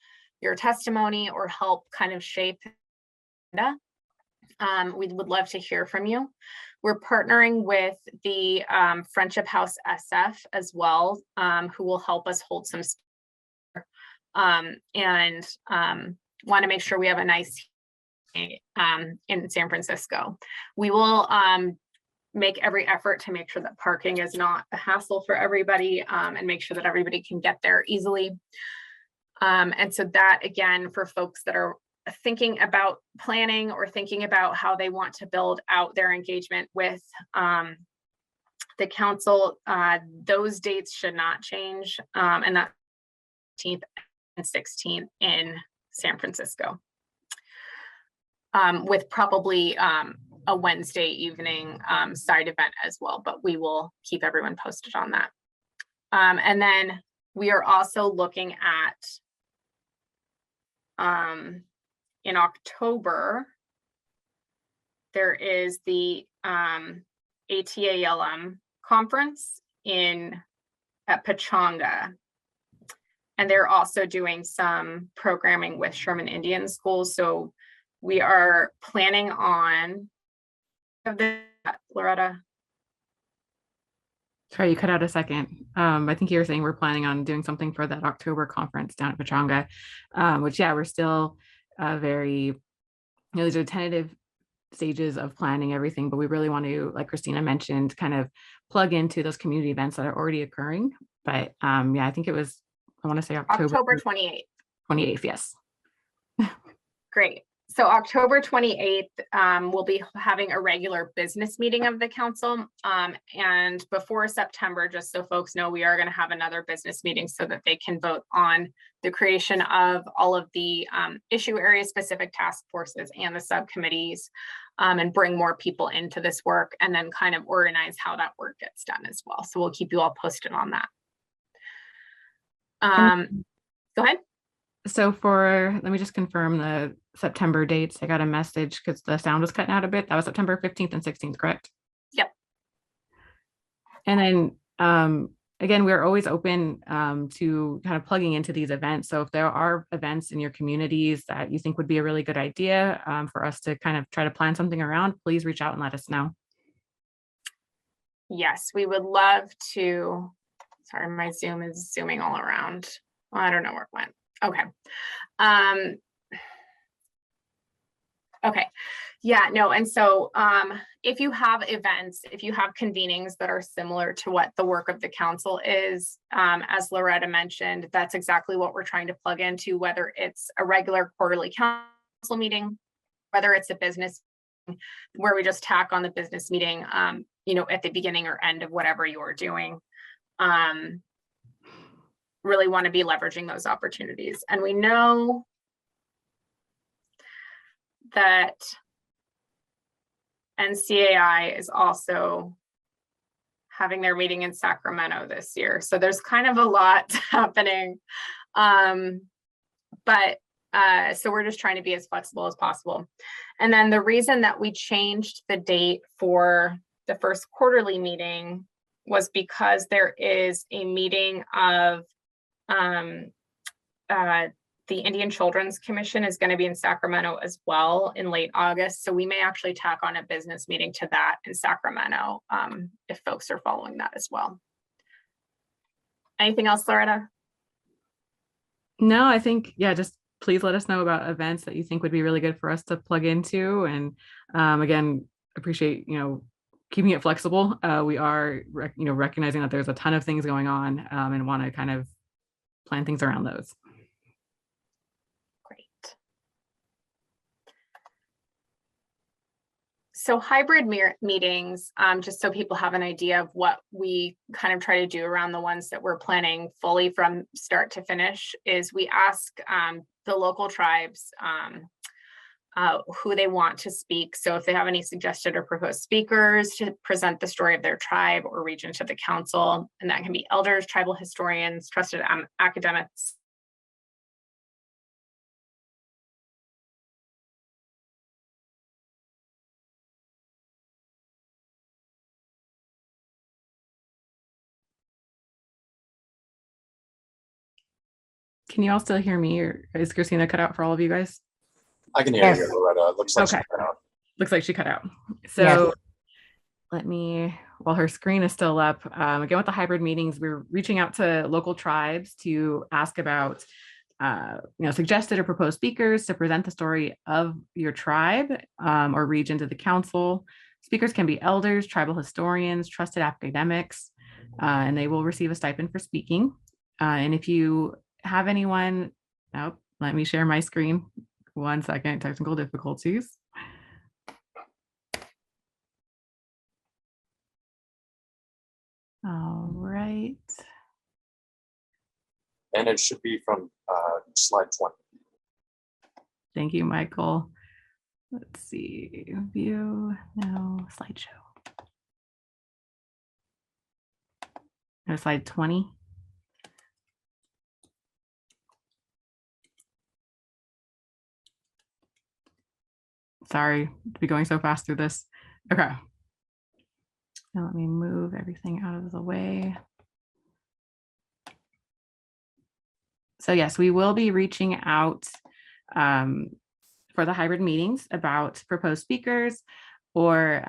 your testimony or help kind of shape that, we would love to hear from you. We're partnering with the Friendship House SF as well, who will help us hold some and want to make sure we have a nice in San Francisco. We will make every effort to make sure that parking is not a hassle for everybody, and make sure that everybody can get there easily. And so that, again, for folks that are thinking about planning or thinking about how they want to build out their engagement with the council, those dates should not change. And that's 15th and 16th in San Francisco, with probably a Wednesday evening side event as well, but we will keep everyone posted on that. And then we are also looking at in October, there is the ATALM conference at Pechanga. And they're also doing some programming with Sherman Indian Schools. So we are planning on Loretta. Sorry, you cut out a second. I think you were saying we're planning on doing something for that October conference down at Pechanga, which, yeah, we're still very, these are tentative stages of planning everything, but we really want to, like Christina mentioned, kind of plug into those community events that are already occurring. But yeah, I think it was, I want to say October 28th. 28th, yes. Great. So October 28th, we'll be having a regular business meeting of the council. And before September, just so folks know, we are going to have another business meeting so that they can vote on the creation of all of the issue area specific task forces and the subcommittees, and bring more people into this work, and then kind of organize how that work gets done as well. So we'll keep you all posted on that. Go ahead. So let me just confirm the September dates. I got a message because the sound was cutting out a bit. That was September 15th and 16th, correct? Yep. And then again, we're always open to kind of plugging into these events. So if there are events in your communities that you think would be a really good idea for us to kind of try to plan something around, please reach out and let us know. Yes, we would love to. Sorry, my Zoom is zooming all around. Well, I don't know where it went. Okay. Okay. Yeah, no. And so if you have events, if you have convenings that are similar to what the work of the council is, as Loretta mentioned, that's exactly what we're trying to plug into, whether it's a regular quarterly council meeting, whether it's a business where we just tack on the business meeting, at the beginning or end of whatever you're doing. Really want to be leveraging those opportunities. And we know that NCAI is also having their meeting in Sacramento this year. So there's kind of a lot happening. So we're just trying to be as flexible as possible. And then the reason that we changed the date for the first quarterly meeting was because there is a meeting of the Indian Children's Commission is going to be in Sacramento as well in late August. So we may actually tack on a business meeting to that in Sacramento if folks are following that as well. Anything else, Loretta? No, I think, yeah, just please let us know about events that you think would be really good for us to plug into. And again, appreciate, keeping it flexible. We are, recognizing that there's a ton of things going on and want to kind of plan things around those. Great. So hybrid meetings, just so people have an idea of what we kind of try to do around the ones that we're planning fully from start to finish, is we ask the local tribes who they want to speak. So if they have any suggested or proposed speakers to present the story of their tribe or region to the council, and that can be elders, tribal historians, trusted academics. Can you all still hear me, or is Christina cut out for all of you guys? I can hear Yes. you, Loretta. It looks like Okay. she's cut out. Looks like she cut out. So Yes. let me, while her screen is still up, again, with the hybrid meetings, we're reaching out to local tribes to ask about suggested or proposed speakers to present the story of your tribe or region to the council. Speakers can be elders, tribal historians, trusted academics, and they will receive a stipend for speaking. And if you have anyone, let me share my screen. 1 second, technical difficulties. All right. And it should be from slide 20. Thank you, Michael. Let's see, view, no, slideshow. No, slide 20. Sorry to be going so fast through this. Okay. Now let me move everything out of the way. So yes, we will be reaching out for the hybrid meetings about proposed speakers, or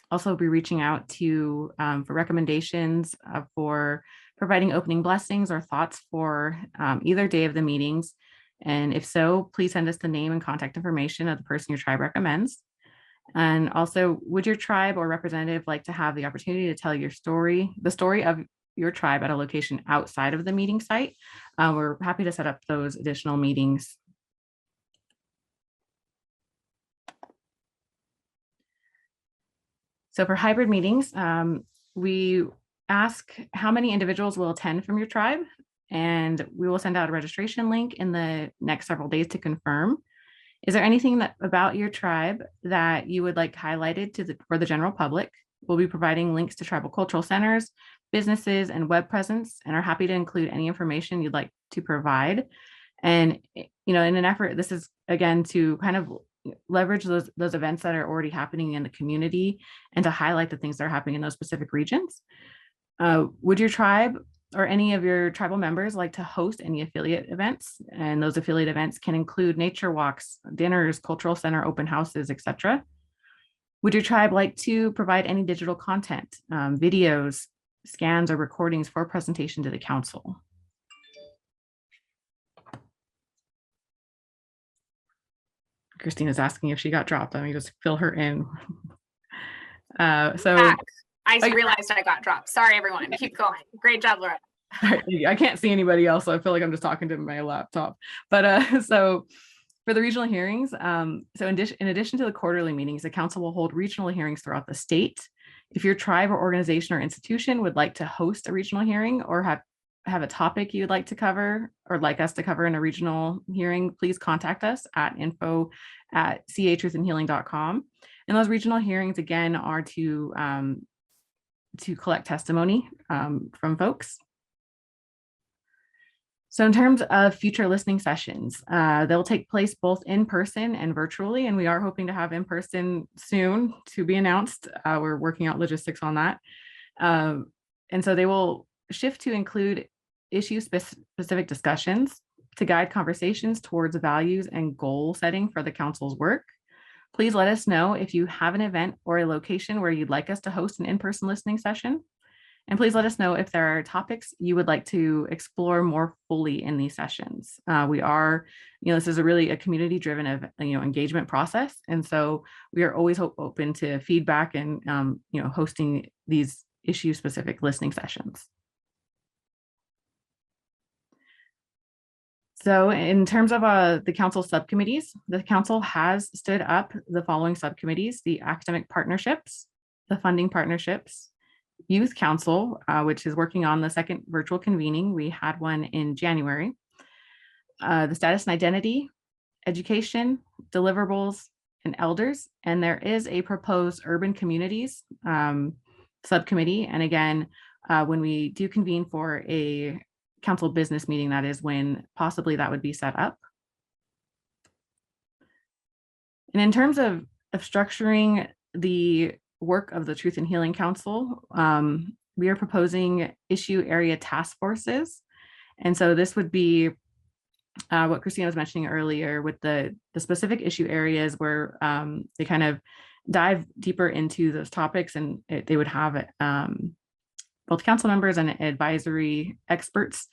also be reaching out to for recommendations for providing opening blessings or thoughts for either day of the meetings. And if so, please send us the name and contact information of the person your tribe recommends. And also, would your tribe or representative like to have the opportunity to tell your story, the story of your tribe at a location outside of the meeting site? We're happy to set up those additional meetings. So for hybrid meetings, we ask how many individuals will attend from your tribe, and we will send out a registration link in the next several days to confirm. Is there anything about your tribe that you would like highlighted for the general public? We'll be providing links to tribal cultural centers, businesses, and web presence, and are happy to include any information you'd like to provide. And in an effort, this is again to kind of leverage those events that are already happening in the community and to highlight the things that are happening in those specific regions. Would your tribe or any of your tribal members like to host any affiliate events? And those affiliate events can include nature walks, dinners, cultural center, open houses, etc. Would your tribe like to provide any digital content, videos, scans, or recordings for presentation to the council? Christina's asking if she got dropped. Let me just fill her in. I realized I got dropped. Sorry, everyone. Keep going. Great job, Laura. I can't see anybody else, so I feel like I'm just talking to my laptop. But so for the regional hearings, so in addition to the quarterly meetings, the council will hold regional hearings throughout the state. If your tribe or organization or institution would like to host a regional hearing or have a topic you'd like to cover or like us to cover in a regional hearing, please contact us at info@catruthandhealing.com. And those regional hearings, again, are to collect testimony from folks. So in terms of future listening sessions, they'll take place both in person and virtually, and we are hoping to have in person soon to be announced. We're working out logistics on that. And so they will shift to include issue-specific discussions to guide conversations towards values and goal setting for the council's work. Please let us know if you have an event or a location where you'd like us to host an in-person listening session. And please let us know if there are topics you would like to explore more fully in these sessions. We are, this is a community-driven, engagement process. And so we are always open to feedback and, hosting these issue-specific listening sessions. So in terms of the council subcommittees, the council has stood up the following subcommittees: the academic partnerships, the funding partnerships, youth council, which is working on the second virtual convening. We had one in January. The status and identity, education, deliverables, and elders. And there is a proposed urban communities subcommittee. And again, when we do convene for a council business meeting, that is when possibly that would be set up. And in terms of structuring the work of the Truth and Healing Council, we are proposing issue area task forces. And so this would be what Christina was mentioning earlier with the specific issue areas where they kind of dive deeper into those topics, and they would have both council members and advisory experts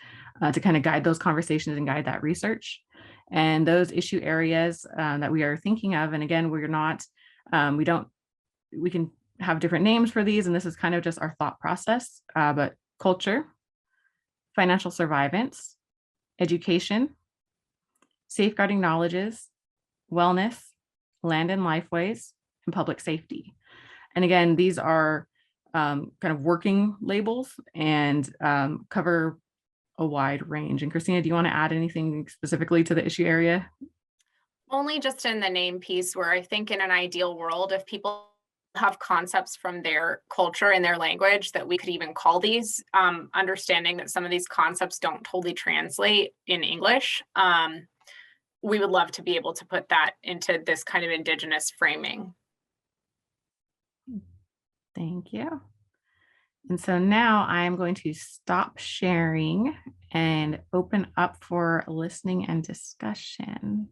to kind of guide those conversations and guide that research. And those issue areas that we are thinking of, and again, we're not, we can have different names for these, and this is kind of just our thought process, but culture, financial survivance, education, safeguarding knowledges, wellness, land and lifeways, and public safety. And again, these are kind of working labels and cover a wide range. And Christina, do you want to add anything specifically to the issue area? Only just in the name piece, where I think in an ideal world, if people have concepts from their culture and their language, that we could even call these, understanding that some of these concepts don't totally translate in English. We would love to be able to put that into this kind of Indigenous framing. Thank you. And so now I'm going to stop sharing and open up for listening and discussion.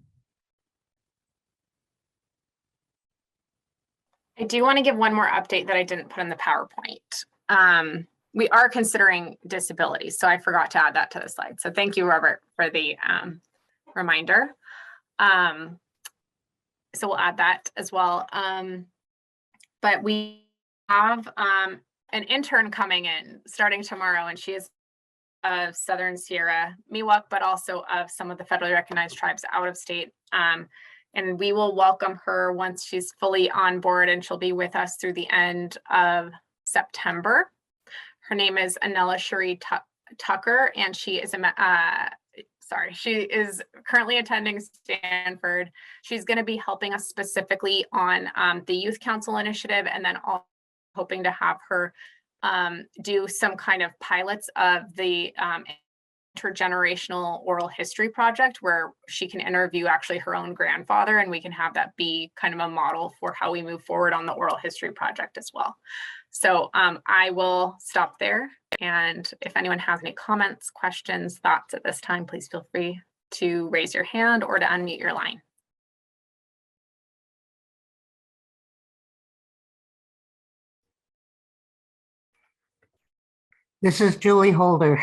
I do want to give one more update that I didn't put in the PowerPoint. We are considering disabilities, so I forgot to add that to the slide. So thank you, Robert, for the reminder. So we'll add that as well. But we have an intern coming in starting tomorrow, and she is of Southern Sierra Miwok, but also of some of the federally recognized tribes out of state. And we will welcome her once she's fully on board, and she'll be with us through the end of September. Her name is Anella Cherie Tucker, and she is she is currently attending Stanford. She's going to be helping us specifically on the Youth Council initiative, and then also hoping to have her do some kind of pilots of the intergenerational oral history project, where she can interview actually her own grandfather, and we can have that be kind of a model for how we move forward on the oral history project as well. So I will stop there. And if anyone has any comments, questions, thoughts at this time, please feel free to raise your hand or to unmute your line. This is Julie Holder.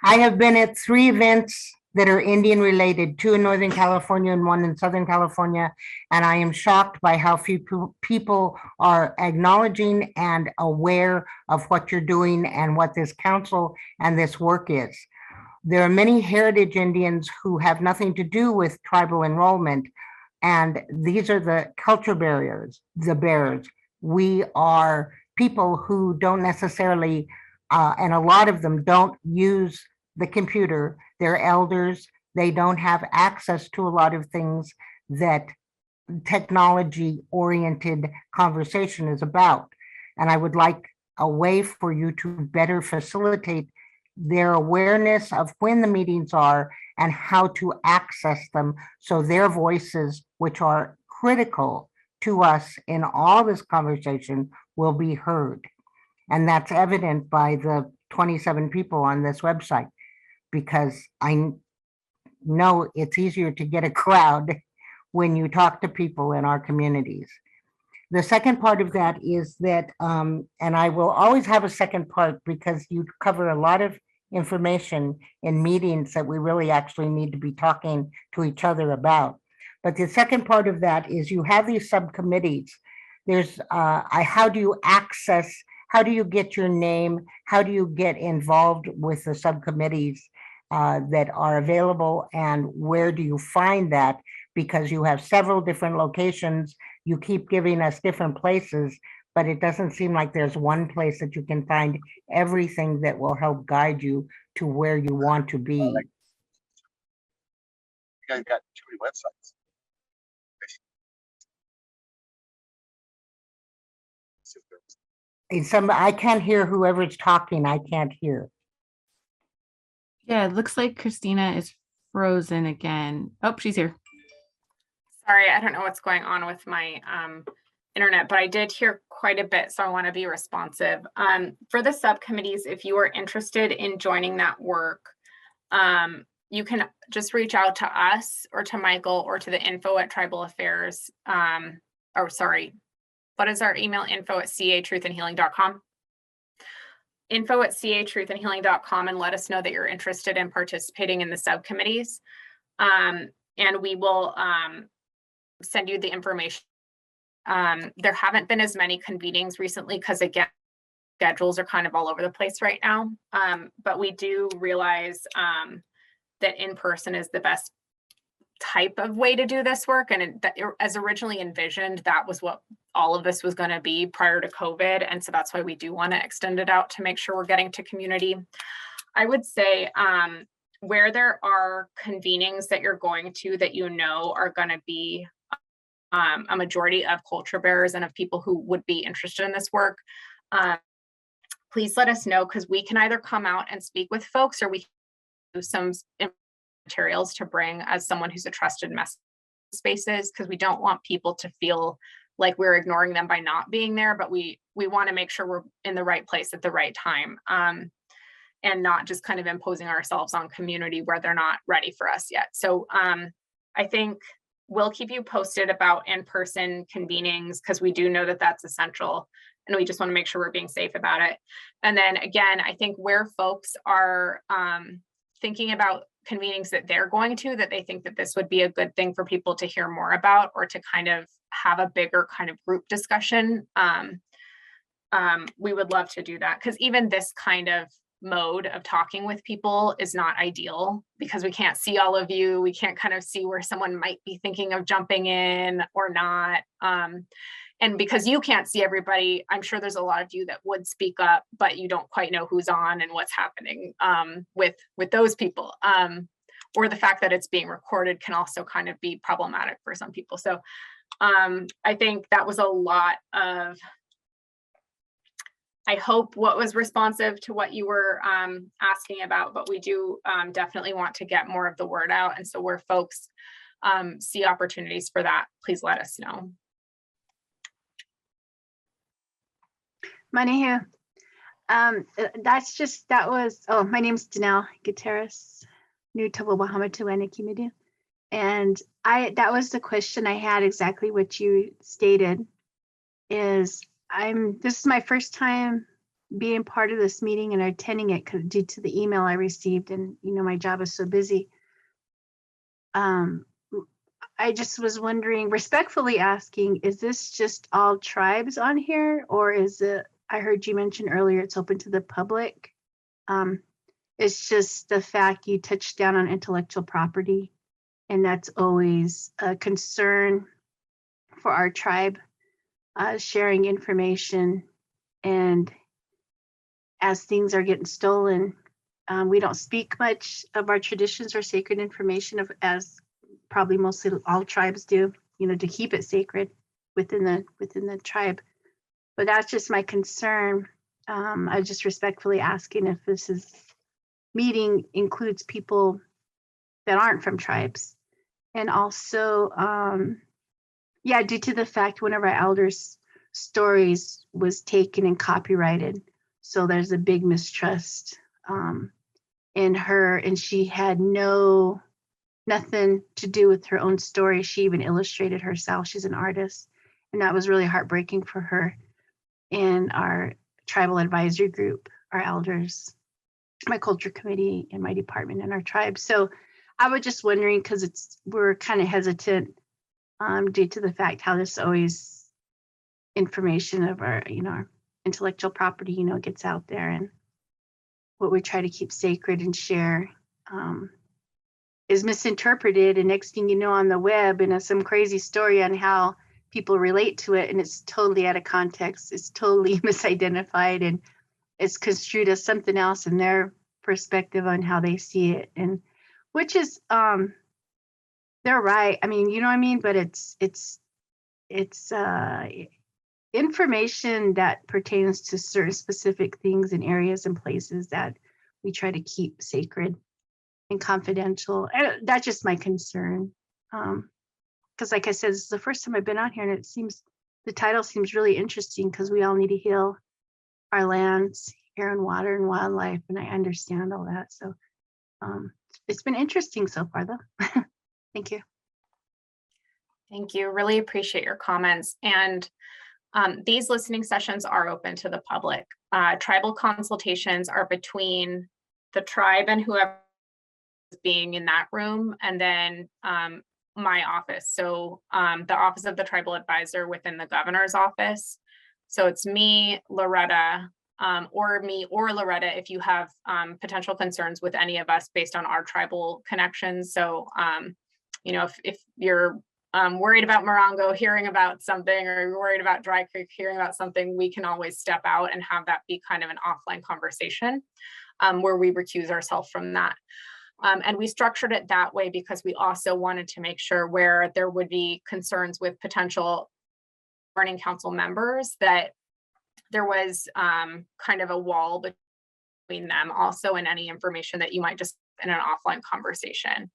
I have been at 3 events that are Indian related, 2 in Northern California and 1 in Southern California. And I am shocked by how few people are acknowledging and aware of what you're doing and what this council and this work is. There are many heritage Indians who have nothing to do with tribal enrollment. And these are the culture barriers, the bearers. We are people who don't necessarily, and a lot of them don't use the computer. They're elders. They don't have access to a lot of things that technology-oriented conversation is about. And I would like a way for you to better facilitate their awareness of when the meetings are and how to access them, so their voices, which are critical to us in all this conversation, will be heard. And that's evident by the 27 people on this website, because I know it's easier to get a crowd when you talk to people in our communities. The second part of that is that, and I will always have a second part because you cover a lot of information in meetings that we really actually need to be talking to each other about. But the second part of that is you have these subcommittees. There's, how do you access, how do you get your name? How do you get involved with the subcommittees? that are available, and where do you find that? Because you have several different locations, you keep giving us different places, but it doesn't seem like there's one place that you can find everything that will help guide you to where you want to be. You guys got too many websites. I can't hear whoever's talking, I can't hear. Yeah, it looks like Christina is frozen again. Oh, she's here. Sorry, I don't know what's going on with my internet, but I did hear quite a bit, so I want to be responsive. For the subcommittees, if you are interested in joining that work, you can just reach out to us or to Michael or to the info at Tribal Affairs. Or sorry, what is our email? info@catruthandhealing.com. info@catruthandhealing.com, and let us know that you're interested in participating in the subcommittees. And we will send you the information. There haven't been as many convenings recently because, again, schedules are kind of all over the place right now. But we do realize that in person is the best type of way to do this work. And as originally envisioned, that was what all of this was going to be prior to COVID. And so that's why we do want to extend it out to make sure we're getting to community. I would say where there are convenings that you're going to that you know are going to be a majority of culture bearers and of people who would be interested in this work, please let us know, because we can either come out and speak with folks, or we can do some materials to bring as someone who's a trusted message spaces, because we don't want people to feel like we're ignoring them by not being there, but we want to make sure we're in the right place at the right time, and not just kind of imposing ourselves on community where they're not ready for us yet. So I think we'll keep you posted about in-person convenings, because we do know that that's essential, and we just want to make sure we're being safe about it. And then again, I think where folks are thinking about convenings that they're going to, that they think that this would be a good thing for people to hear more about, or to kind of have a bigger kind of group discussion, we would love to do that, because even this kind of mode of talking with people is not ideal, because we can't see all of you. We can't kind of see where someone might be thinking of jumping in or not. And because you can't see everybody, I'm sure there's a lot of you that would speak up, but you don't quite know who's on and what's happening with those people. Or the fact that it's being recorded can also kind of be problematic for some people. So I think that was a lot of, I hope, what was responsive to what you were asking about, but we do definitely want to get more of the word out. And so where folks see opportunities for that, please let us know. Money here. That was, my name's Danelle Gutierrez, new Tobo Bahamatu Media. And that was the question I had, exactly what you stated, is this is my first time being part of this meeting and attending it due to the email I received, and my job is so busy. I just was wondering, respectfully asking, is this just all tribes on here, or is it, I heard you mention earlier, it's open to the public? It's just the fact you touched down on intellectual property, and that's always a concern for our tribe, sharing information. And as things are getting stolen, we don't speak much of our traditions or sacred information, as probably mostly all tribes do, to keep it sacred within the tribe. But that's just my concern. I'm just respectfully asking if this meeting includes people that aren't from tribes. And also, due to the fact one of our elders' stories was taken and copyrighted, so there's a big mistrust in her, and she had nothing to do with her own story. She even illustrated herself. She's an artist, and that was really heartbreaking for her. And our tribal advisory group, our elders, my culture committee, and my department and our tribe. So I was just wondering, because we're kind of hesitant due to the fact how this always information of our, our intellectual property, gets out there, and what we try to keep sacred and share. is misinterpreted, and next thing you know on the web, and some crazy story on how people relate to it, and it's totally out of context, it's totally misidentified, and it's construed as something else in their perspective on how they see it, and which is they're right. I mean, you know what I mean, but it's information that pertains to certain specific things and areas and places that we try to keep sacred and confidential. And that's just my concern. Because like I said, this is the first time I've been on here, and it seems the title seems really interesting because we all need to heal our lands, air and water and wildlife. And I understand all that. So it's been interesting so far though. Thank you. Thank you. Really appreciate your comments. And these listening sessions are open to the public. Tribal consultations are between the tribe and whoever is being in that room, and then my office. So the Office of the Tribal Advisor within the governor's office. So it's me, Loretta, or me or Loretta if you have potential concerns with any of us based on our tribal connections. So, you know, if you're worried about Morongo hearing about something, or you're worried about Dry Creek hearing about something, we can always step out and have that be kind of an offline conversation where we recuse ourselves from that. And we structured it that way because we also wanted to make sure where there would be concerns with potential governing council members that there was kind of a wall between them also, and any information that you might just in an offline conversation.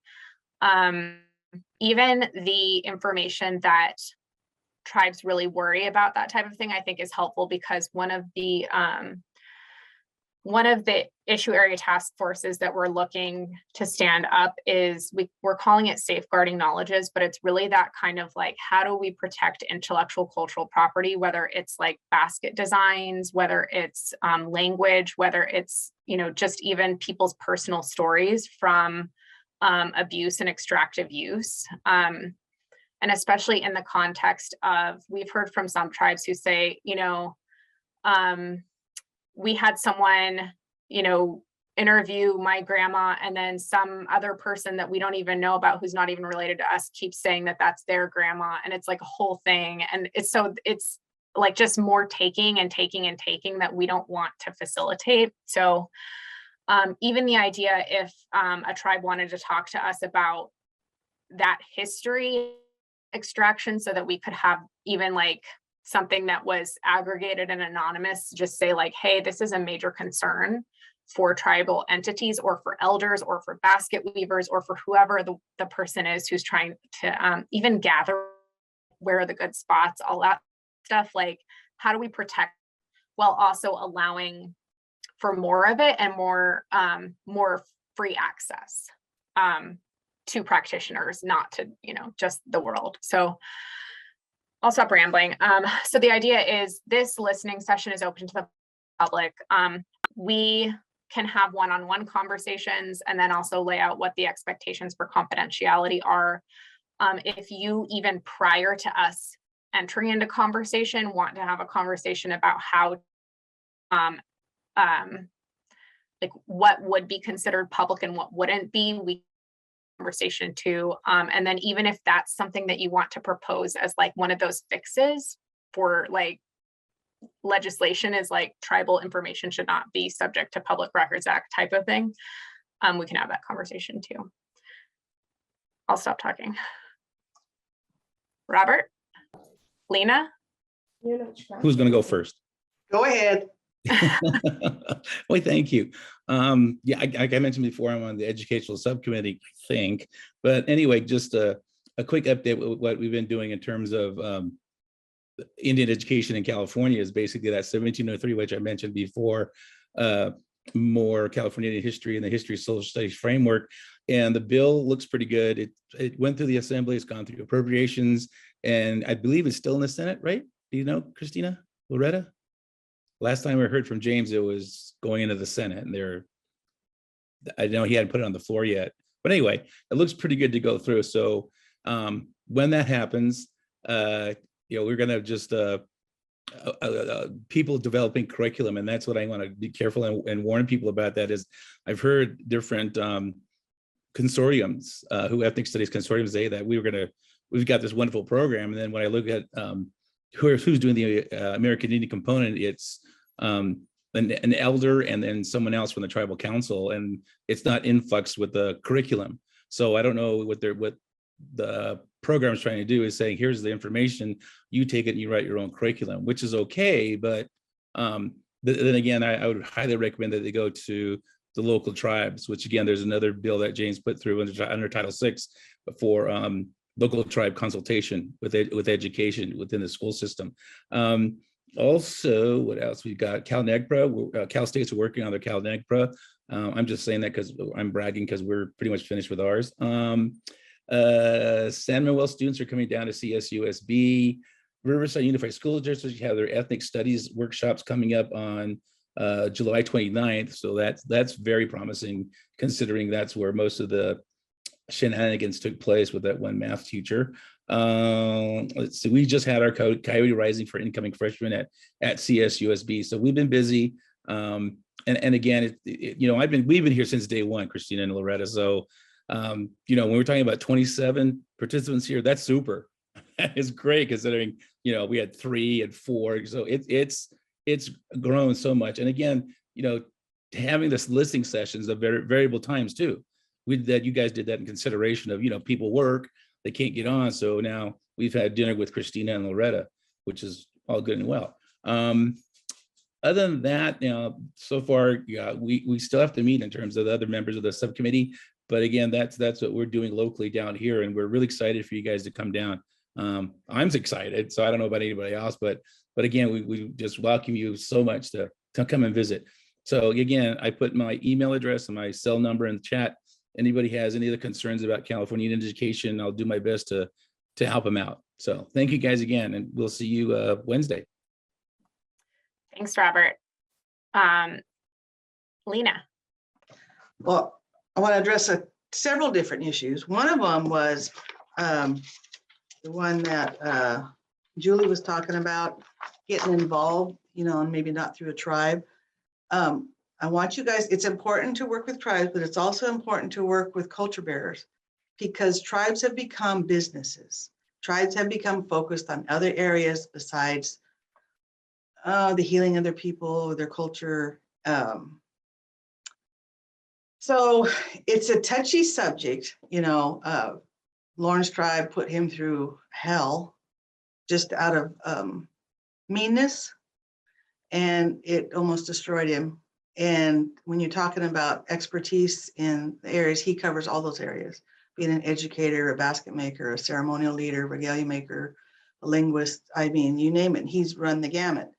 Even the information that tribes really worry about, that type of thing, I think is helpful, because one of the issue area task forces that we're looking to stand up is we're calling it safeguarding knowledges, but it's really that kind of like, how do we protect intellectual cultural property, whether it's like basket designs, whether it's language, whether it's, you know, just even people's personal stories from abuse and extractive use. And especially in the context of, we've heard from some tribes who say, you know, we had someone, you know, interview my grandma, and then some other person that we don't even know about, who's not even related to us, keeps saying that that's their grandma. And it's like a whole thing. And it's like just more taking and taking and taking that we don't want to facilitate. So even the idea, if a tribe wanted to talk to us about that history extraction, so that we could have even like something that was aggregated and anonymous, just say like, hey, this is a major concern for tribal entities, or for elders, or for basket weavers, or for whoever the person is who's trying to even gather where are the good spots, all that stuff. Like, how do we protect while also allowing for more of it and more free access to practitioners, not to, you know, just the world. So I'll stop rambling. So the idea is this listening session is open to the public. We can have one-on-one conversations, and then also lay out what the expectations for confidentiality are. If you, even prior to us entering into conversation, want to have a conversation about how like what would be considered public and what wouldn't be, we conversation too. And then even if that's something that you want to propose as like one of those fixes for like legislation, is like tribal information should not be subject to Public Records Act type of thing, we can have that conversation too. I'll stop talking. Robert, Lena, Who's going to go first? Go ahead. Well, thank you. Yeah, like I mentioned before, I'm on the educational subcommittee, I think. But anyway, just a quick update with what we've been doing in terms of Indian education in California is basically that 1703, which I mentioned before, more California Indian history and the history of social studies framework. And the bill looks pretty good. It went through the assembly, it's gone through appropriations, and I believe it's still in the Senate, right? Do you know, Christina, Loretta? Last time I heard from James, it was going into the Senate, and I know he hadn't put it on the floor yet. But anyway, it looks pretty good to go through. So when that happens, we're going to just people developing curriculum, and that's what I want to be careful and warn people about. That is, I've heard different consortiums, who ethnic studies consortiums say that we've got this wonderful program. And then when I look at who's doing the American Indian component, it's an elder and then someone else from the tribal council, and it's not influxed with the curriculum. So I don't know what the program is trying to do, is saying, here's the information, you take it and you write your own curriculum, which is okay. But then again, I would highly recommend that they go to the local tribes, which again, there's another bill that James put through under Title VI for local tribe consultation with education within the school system. Also, what else? We've got Cal NEGPRA. Cal State's working on their Cal NEGPRA. I'm just saying that because I'm bragging, because we're pretty much finished with ours. San Manuel students are coming down to CSUSB. Riverside Unified School District have their ethnic studies workshops coming up on July 29th. So that's very promising, considering that's where most of the shenanigans took place with that one math teacher. Let's see, we just had our Coyote Rising for incoming freshmen at CSUSB. So we've been busy. And again, we've been here since day one, Christina and Loretta. So, when we're talking about 27 participants here, that's super. It's great, considering, we had 3 and 4. So it's grown so much. And again, having this listening sessions of variable times too. That you guys did that in consideration of, people work, they can't get on. So now we've had dinner with Christina and Loretta, which is all good and well. Other than that, so far, we still have to meet in terms of the other members of the subcommittee. But again, that's what we're doing locally down here. And we're really excited for you guys to come down. I'm excited. So I don't know about anybody else, but again, we just welcome you so much to come and visit. So again, I put my email address and my cell number in the chat. Anybody has any other concerns about California education, I'll do my best to help them out. So thank you guys again, and we'll see you Wednesday. Thanks, Robert. Lena. Well, I want to address several different issues. One of them was the one that Julie was talking about, getting involved, and maybe not through a tribe. I want you guys, it's important to work with tribes, but it's also important to work with culture bearers, because tribes have become businesses. Tribes have become focused on other areas besides the healing of their people, their culture. So it's a touchy subject, Lawrence tribe put him through hell just out of meanness, and it almost destroyed him. And when you're talking about expertise in the areas, he covers all those areas, being an educator, a basket maker, a ceremonial leader, regalia maker, a linguist, you name it, he's run the gamut.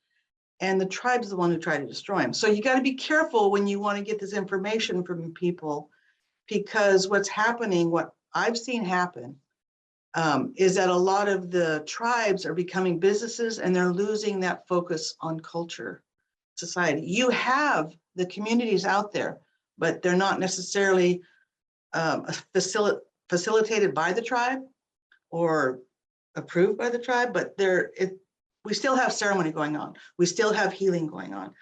And the tribe's the one who tried to destroy him. So you got to be careful when you want to get this information from people, because what's happening, what I've seen happen, is that a lot of the tribes are becoming businesses, and they're losing that focus on culture, society. You have the communities out there, but they're not necessarily facilitated by the tribe or approved by the tribe, but we still have ceremony going on. We still have healing going on,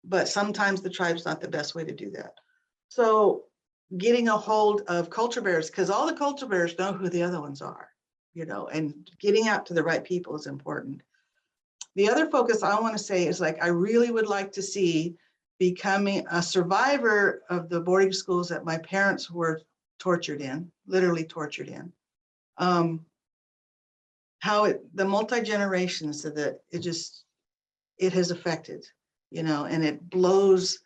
but sometimes the tribe's not the best way to do that. So getting a hold of culture bearers, because all the culture bearers know who the other ones are, and getting out to the right people is important. The other focus I want to say is, I really would like to see becoming a survivor of the boarding schools that my parents were tortured in, literally tortured in. How the multi-generations that it has affected, and it blows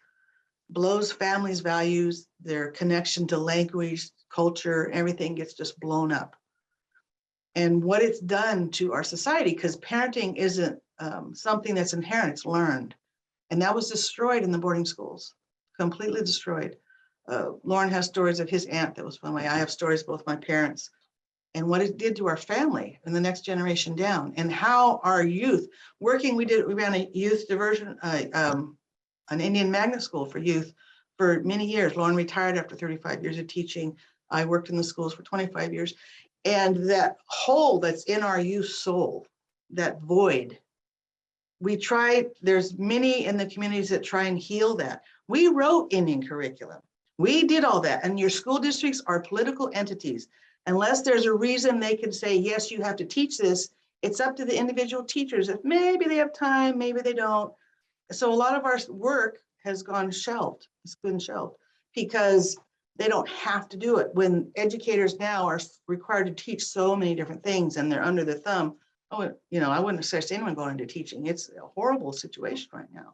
families' values, their connection to language, culture, everything gets just blown up. And what it's done to our society, because parenting isn't something that's inherent, it's learned. And that was destroyed in the boarding schools, completely destroyed. Lauren has stories of his aunt that was one way. I have stories of both my parents, and what it did to our family and the next generation down, and how our youth working. We ran a youth diversion, an Indian magnet school for youth for many years. Lauren retired after 35 years of teaching. I worked in the schools for 25 years. And that hole that's in our youth soul, that void, there's many in the communities that try and heal that. We wrote Indian curriculum. We did all that, and your school districts are political entities. Unless there's a reason they can say, yes, you have to teach this, it's up to the individual teachers. If maybe they have time, maybe they don't. So a lot of our work has gone shelved. It's been shelved because they don't have to do it. When educators now are required to teach so many different things and they're under the thumb, oh, you know, I wouldn't suggest anyone going into teaching. It's a horrible situation right now.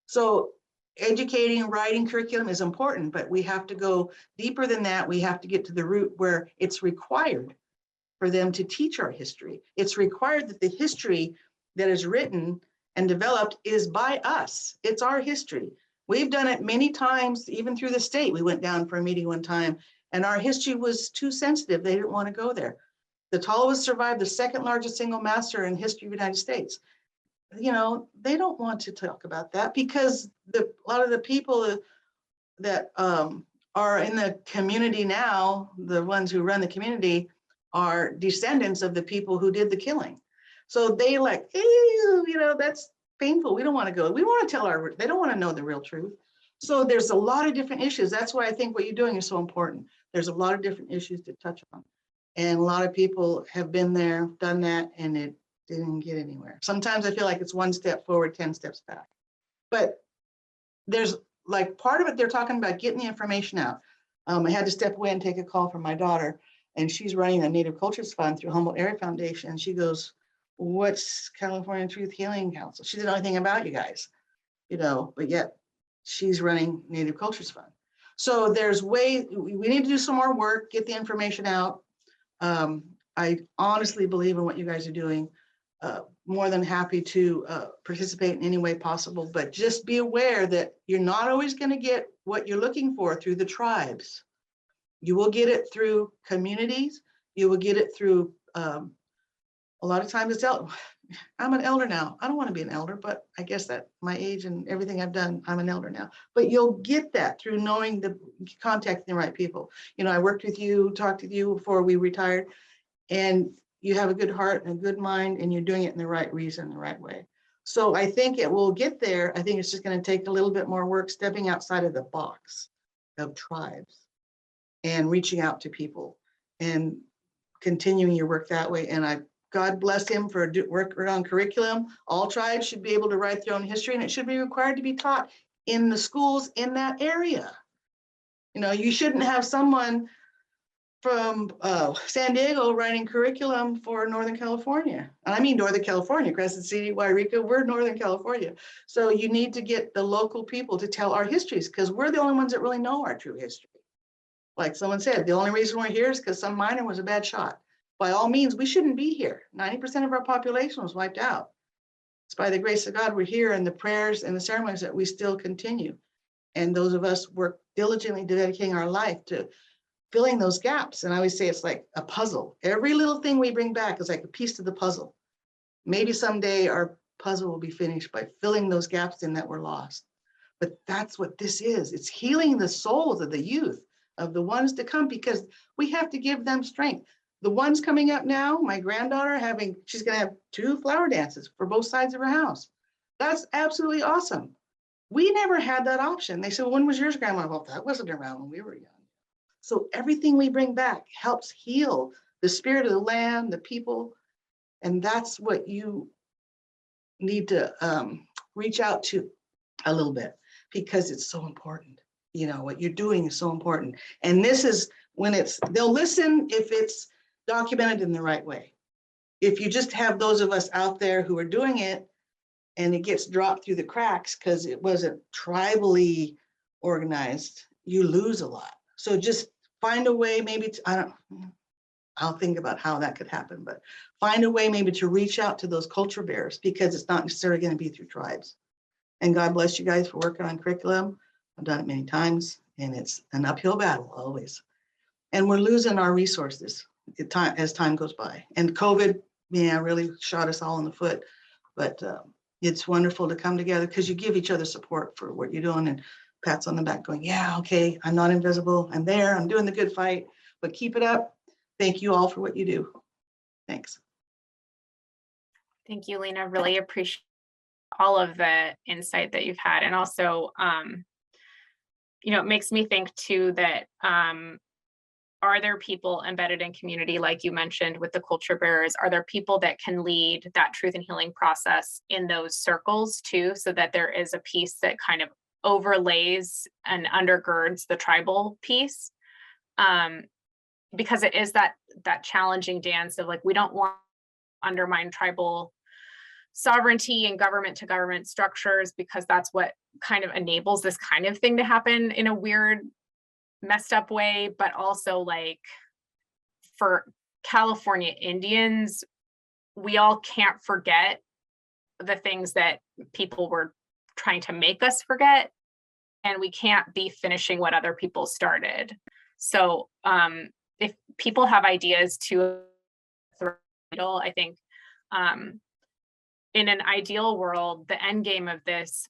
So educating, writing curriculum is important, but we have to go deeper than that. We have to get to the root where it's required for them to teach our history. It's required that the history that is written and developed is by us. It's our history. We've done it many times, even through the state. We went down for a meeting one time and our history was too sensitive. They didn't want to go there. The Tallahs survived the second largest single massacre in history of the United States. You know, they don't want to talk about that because a lot of the people that are in the community now, the ones who run the community, are descendants of the people who did the killing. So they like, ew, you know, that's painful. We don't want to go. We want to tell they don't want to know the real truth. So there's a lot of different issues. That's why I think what you're doing is so important. There's a lot of different issues to touch on. And a lot of people have been there, done that, and it didn't get anywhere. Sometimes I feel like it's one step forward, 10 steps back. But there's like part of it, they're talking about getting the information out. I had to step away and take a call from my daughter, and she's running a Native Cultures Fund through Humboldt Area Foundation. And she goes, what's California Truth Healing Council? She didn't know anything about you guys, you know, but yet she's running Native Cultures Fund. So there's ways, we need to do some more work, get the information out. I honestly believe in what you guys are doing. More than happy to participate in any way possible, but just be aware that you're not always going to get what you're looking for through the tribes. You will get it through communities. You will get it through, a lot of times it's I'm an elder now. I don't want to be an elder, but I guess that my age and everything I've done, I'm an elder now. But you'll get that through knowing contacting the right people. You know, I worked with you, talked with you before we retired, and you have a good heart and a good mind, and you're doing it in the right reason, the right way. So I think it will get there. I think it's just going to take a little bit more work, stepping outside of the box of tribes and reaching out to people and continuing your work that way. And God bless him for work around curriculum. All tribes should be able to write their own history, and it should be required to be taught in the schools in that area. You know, you shouldn't have someone from San Diego writing curriculum for Northern California. And I mean Northern California, Crescent City, Wairika, we're Northern California. So you need to get the local people to tell our histories because we're the only ones that really know our true history. Like someone said, the only reason we're here is because some miner was a bad shot. By all means, we shouldn't be here. 90% of our population was wiped out. It's by the grace of God we're here, and the prayers and the ceremonies that we still continue. And those of us work diligently dedicating our life to filling those gaps. And I always say it's like a puzzle. Every little thing we bring back is like a piece to the puzzle. Maybe someday our puzzle will be finished by filling those gaps in that were lost. But that's what this is. It's healing the souls of the youth, of the ones to come, because we have to give them strength. The ones coming up now, my granddaughter she's going to have 2 flower dances for both sides of her house. That's absolutely awesome. We never had that option. They said, well, when was yours, Grandma? Well, that wasn't around when we were young. So everything we bring back helps heal the spirit of the land, the people, and that's what you need to reach out to a little bit because it's so important. You know, what you're doing is so important. And this is when they'll listen if it's documented in the right way. If you just have those of us out there who are doing it and it gets dropped through the cracks because it wasn't tribally organized, you lose a lot. So just find a way, maybe I'll think about how that could happen, but find a way maybe to reach out to those culture bearers because it's not necessarily going to be through tribes. And God bless you guys for working on curriculum. I've done it many times and it's an uphill battle always. And we're losing our resources as time goes by. And COVID, really shot us all in the foot, but it's wonderful to come together because you give each other support for what you're doing and pats on the back going, yeah, okay, I'm not invisible. I'm there. I'm doing the good fight, but keep it up. Thank you all for what you do. Thanks. Thank you, Lena. Really appreciate all of the insight that you've had. And also it makes me think too that are there people embedded in community, like you mentioned with the culture bearers? Are there people that can lead that truth and healing process in those circles too, so that there is a piece that kind of overlays and undergirds the tribal piece? Because it is that challenging dance of like, we don't want to undermine tribal sovereignty and government to government structures, because that's what kind of enables this kind of thing to happen in a weird, messed up way. But also, like, for California Indians, we all can't forget the things that people were trying to make us forget, and we can't be finishing what other people started. So if people have ideas to, I think in an ideal world, the end game of this,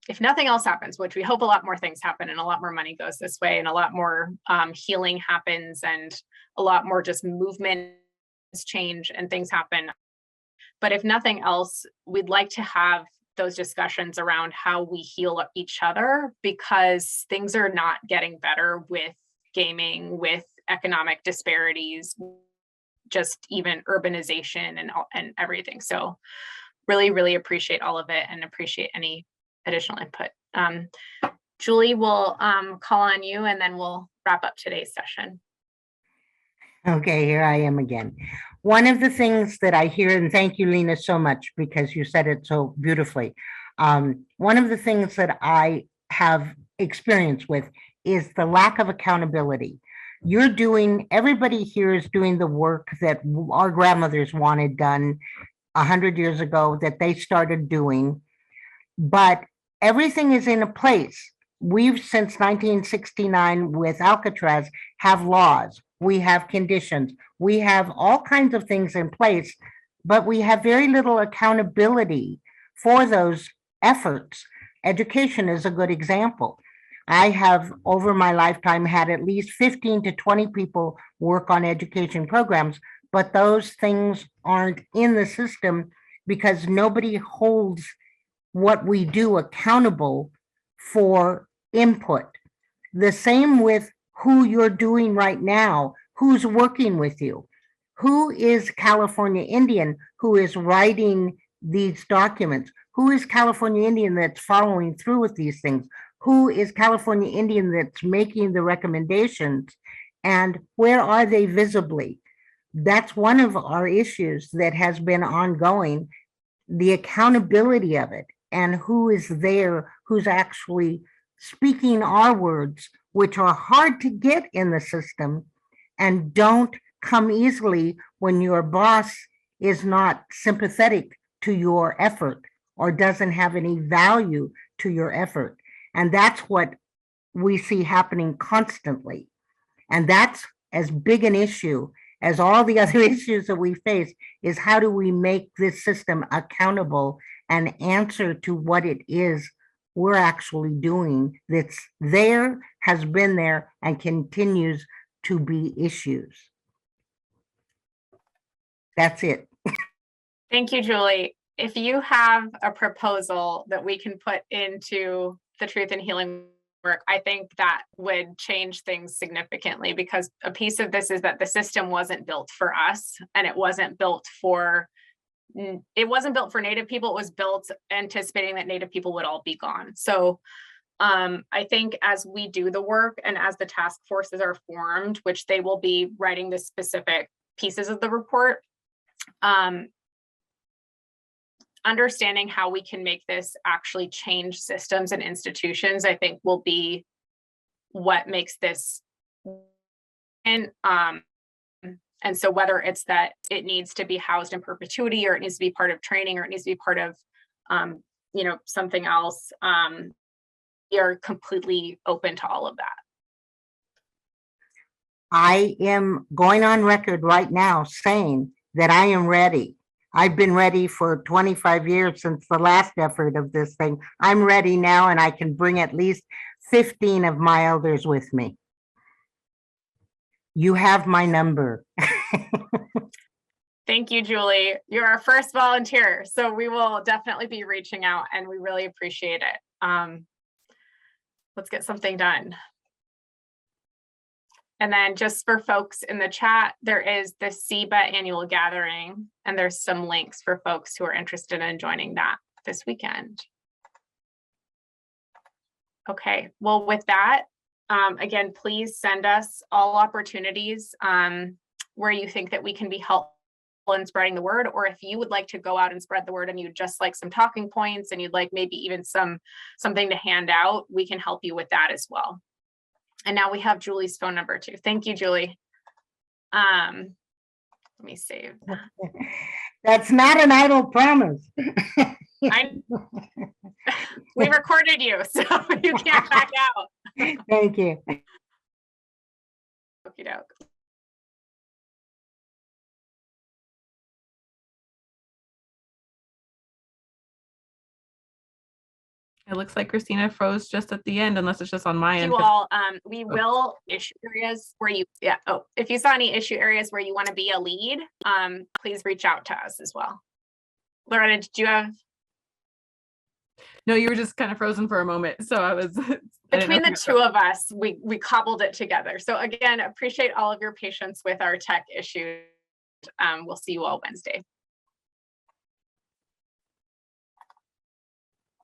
if nothing else happens, which we hope a lot more things happen and a lot more money goes this way and a lot more healing happens and a lot more just movements change and things happen. But if nothing else, we'd like to have those discussions around how we heal each other, because things are not getting better with gaming, with economic disparities, just even urbanization and everything. So really, really appreciate all of it and appreciate any additional input. Julie, will call on you and then we'll wrap up today's session. Okay, here I am again. One of the things that I hear, and thank you, Lena, so much, because you said it so beautifully. One of the things that I have experience with is the lack of accountability. Everybody here is doing the work that our grandmothers wanted done 100 years ago, that they started doing, but everything is in a place. We've, since 1969 with Alcatraz, have laws, we have conditions, we have all kinds of things in place, but we have very little accountability for those efforts. Education is a good example. I have, over my lifetime, had at least 15 to 20 people work on education programs, but those things aren't in the system because nobody holds what we do accountable for input. The same with who you're doing right now, who's working with you. Who is California Indian who is writing these documents? Who is California Indian that's following through with these things? Who is California Indian that's making the recommendations? And where are they visibly? That's one of our issues that has been ongoing, the accountability of it, and who is there, who's actually speaking our words, which are hard to get in the system and don't come easily when your boss is not sympathetic to your effort or doesn't have any value to your effort. And that's what we see happening constantly. And that's as big an issue as all the other issues that we face, is how do we make this system accountable and answer to what it is we're actually doing that's there, has been there, and continues to be issues. That's it. Thank you, Julie. If you have a proposal that we can put into the Truth and Healing work, I think that would change things significantly, because a piece of this is that the system wasn't built for us, and it wasn't built for Native people. It was built anticipating that Native people would all be gone. So I think as we do the work and as the task forces are formed, which they will be writing the specific pieces of the report, understanding how we can make this actually change systems and institutions, I think will be what makes this. And so whether it's that it needs to be housed in perpetuity, or it needs to be part of training, or it needs to be part of, something else, we are completely open to all of that. I am going on record right now saying that I am ready. I've been ready for 25 years since the last effort of this thing. I'm ready now, and I can bring at least 15 of my elders with me. You have my number. Thank you, Julie. You're our first volunteer, so we will definitely be reaching out, and we really appreciate it. Let's get something done. And then just for folks in the chat, there is the CEBA annual gathering, and there's some links for folks who are interested in joining that this weekend. Okay, well, with that, again, please send us all opportunities where you think that we can be helpful in spreading the word, or if you would like to go out and spread the word and you'd just like some talking points and you'd like maybe even something to hand out, we can help you with that as well. And now we have Julie's phone number too. Thank you, Julie. Let me save that. That's not an idle promise. We recorded you, so you can't back out. Thank you. Okey doke. It looks like Christina froze just at the end, unless it's just on my end. You all, we will issue areas where you, if you saw any issue areas where you want to be a lead, please reach out to us as well. Loretta, did you have? No, you were just kind of frozen for a moment. So I was. Between the two of us, we cobbled it together. So again, appreciate all of your patience with our tech issues. We'll see you all Wednesday.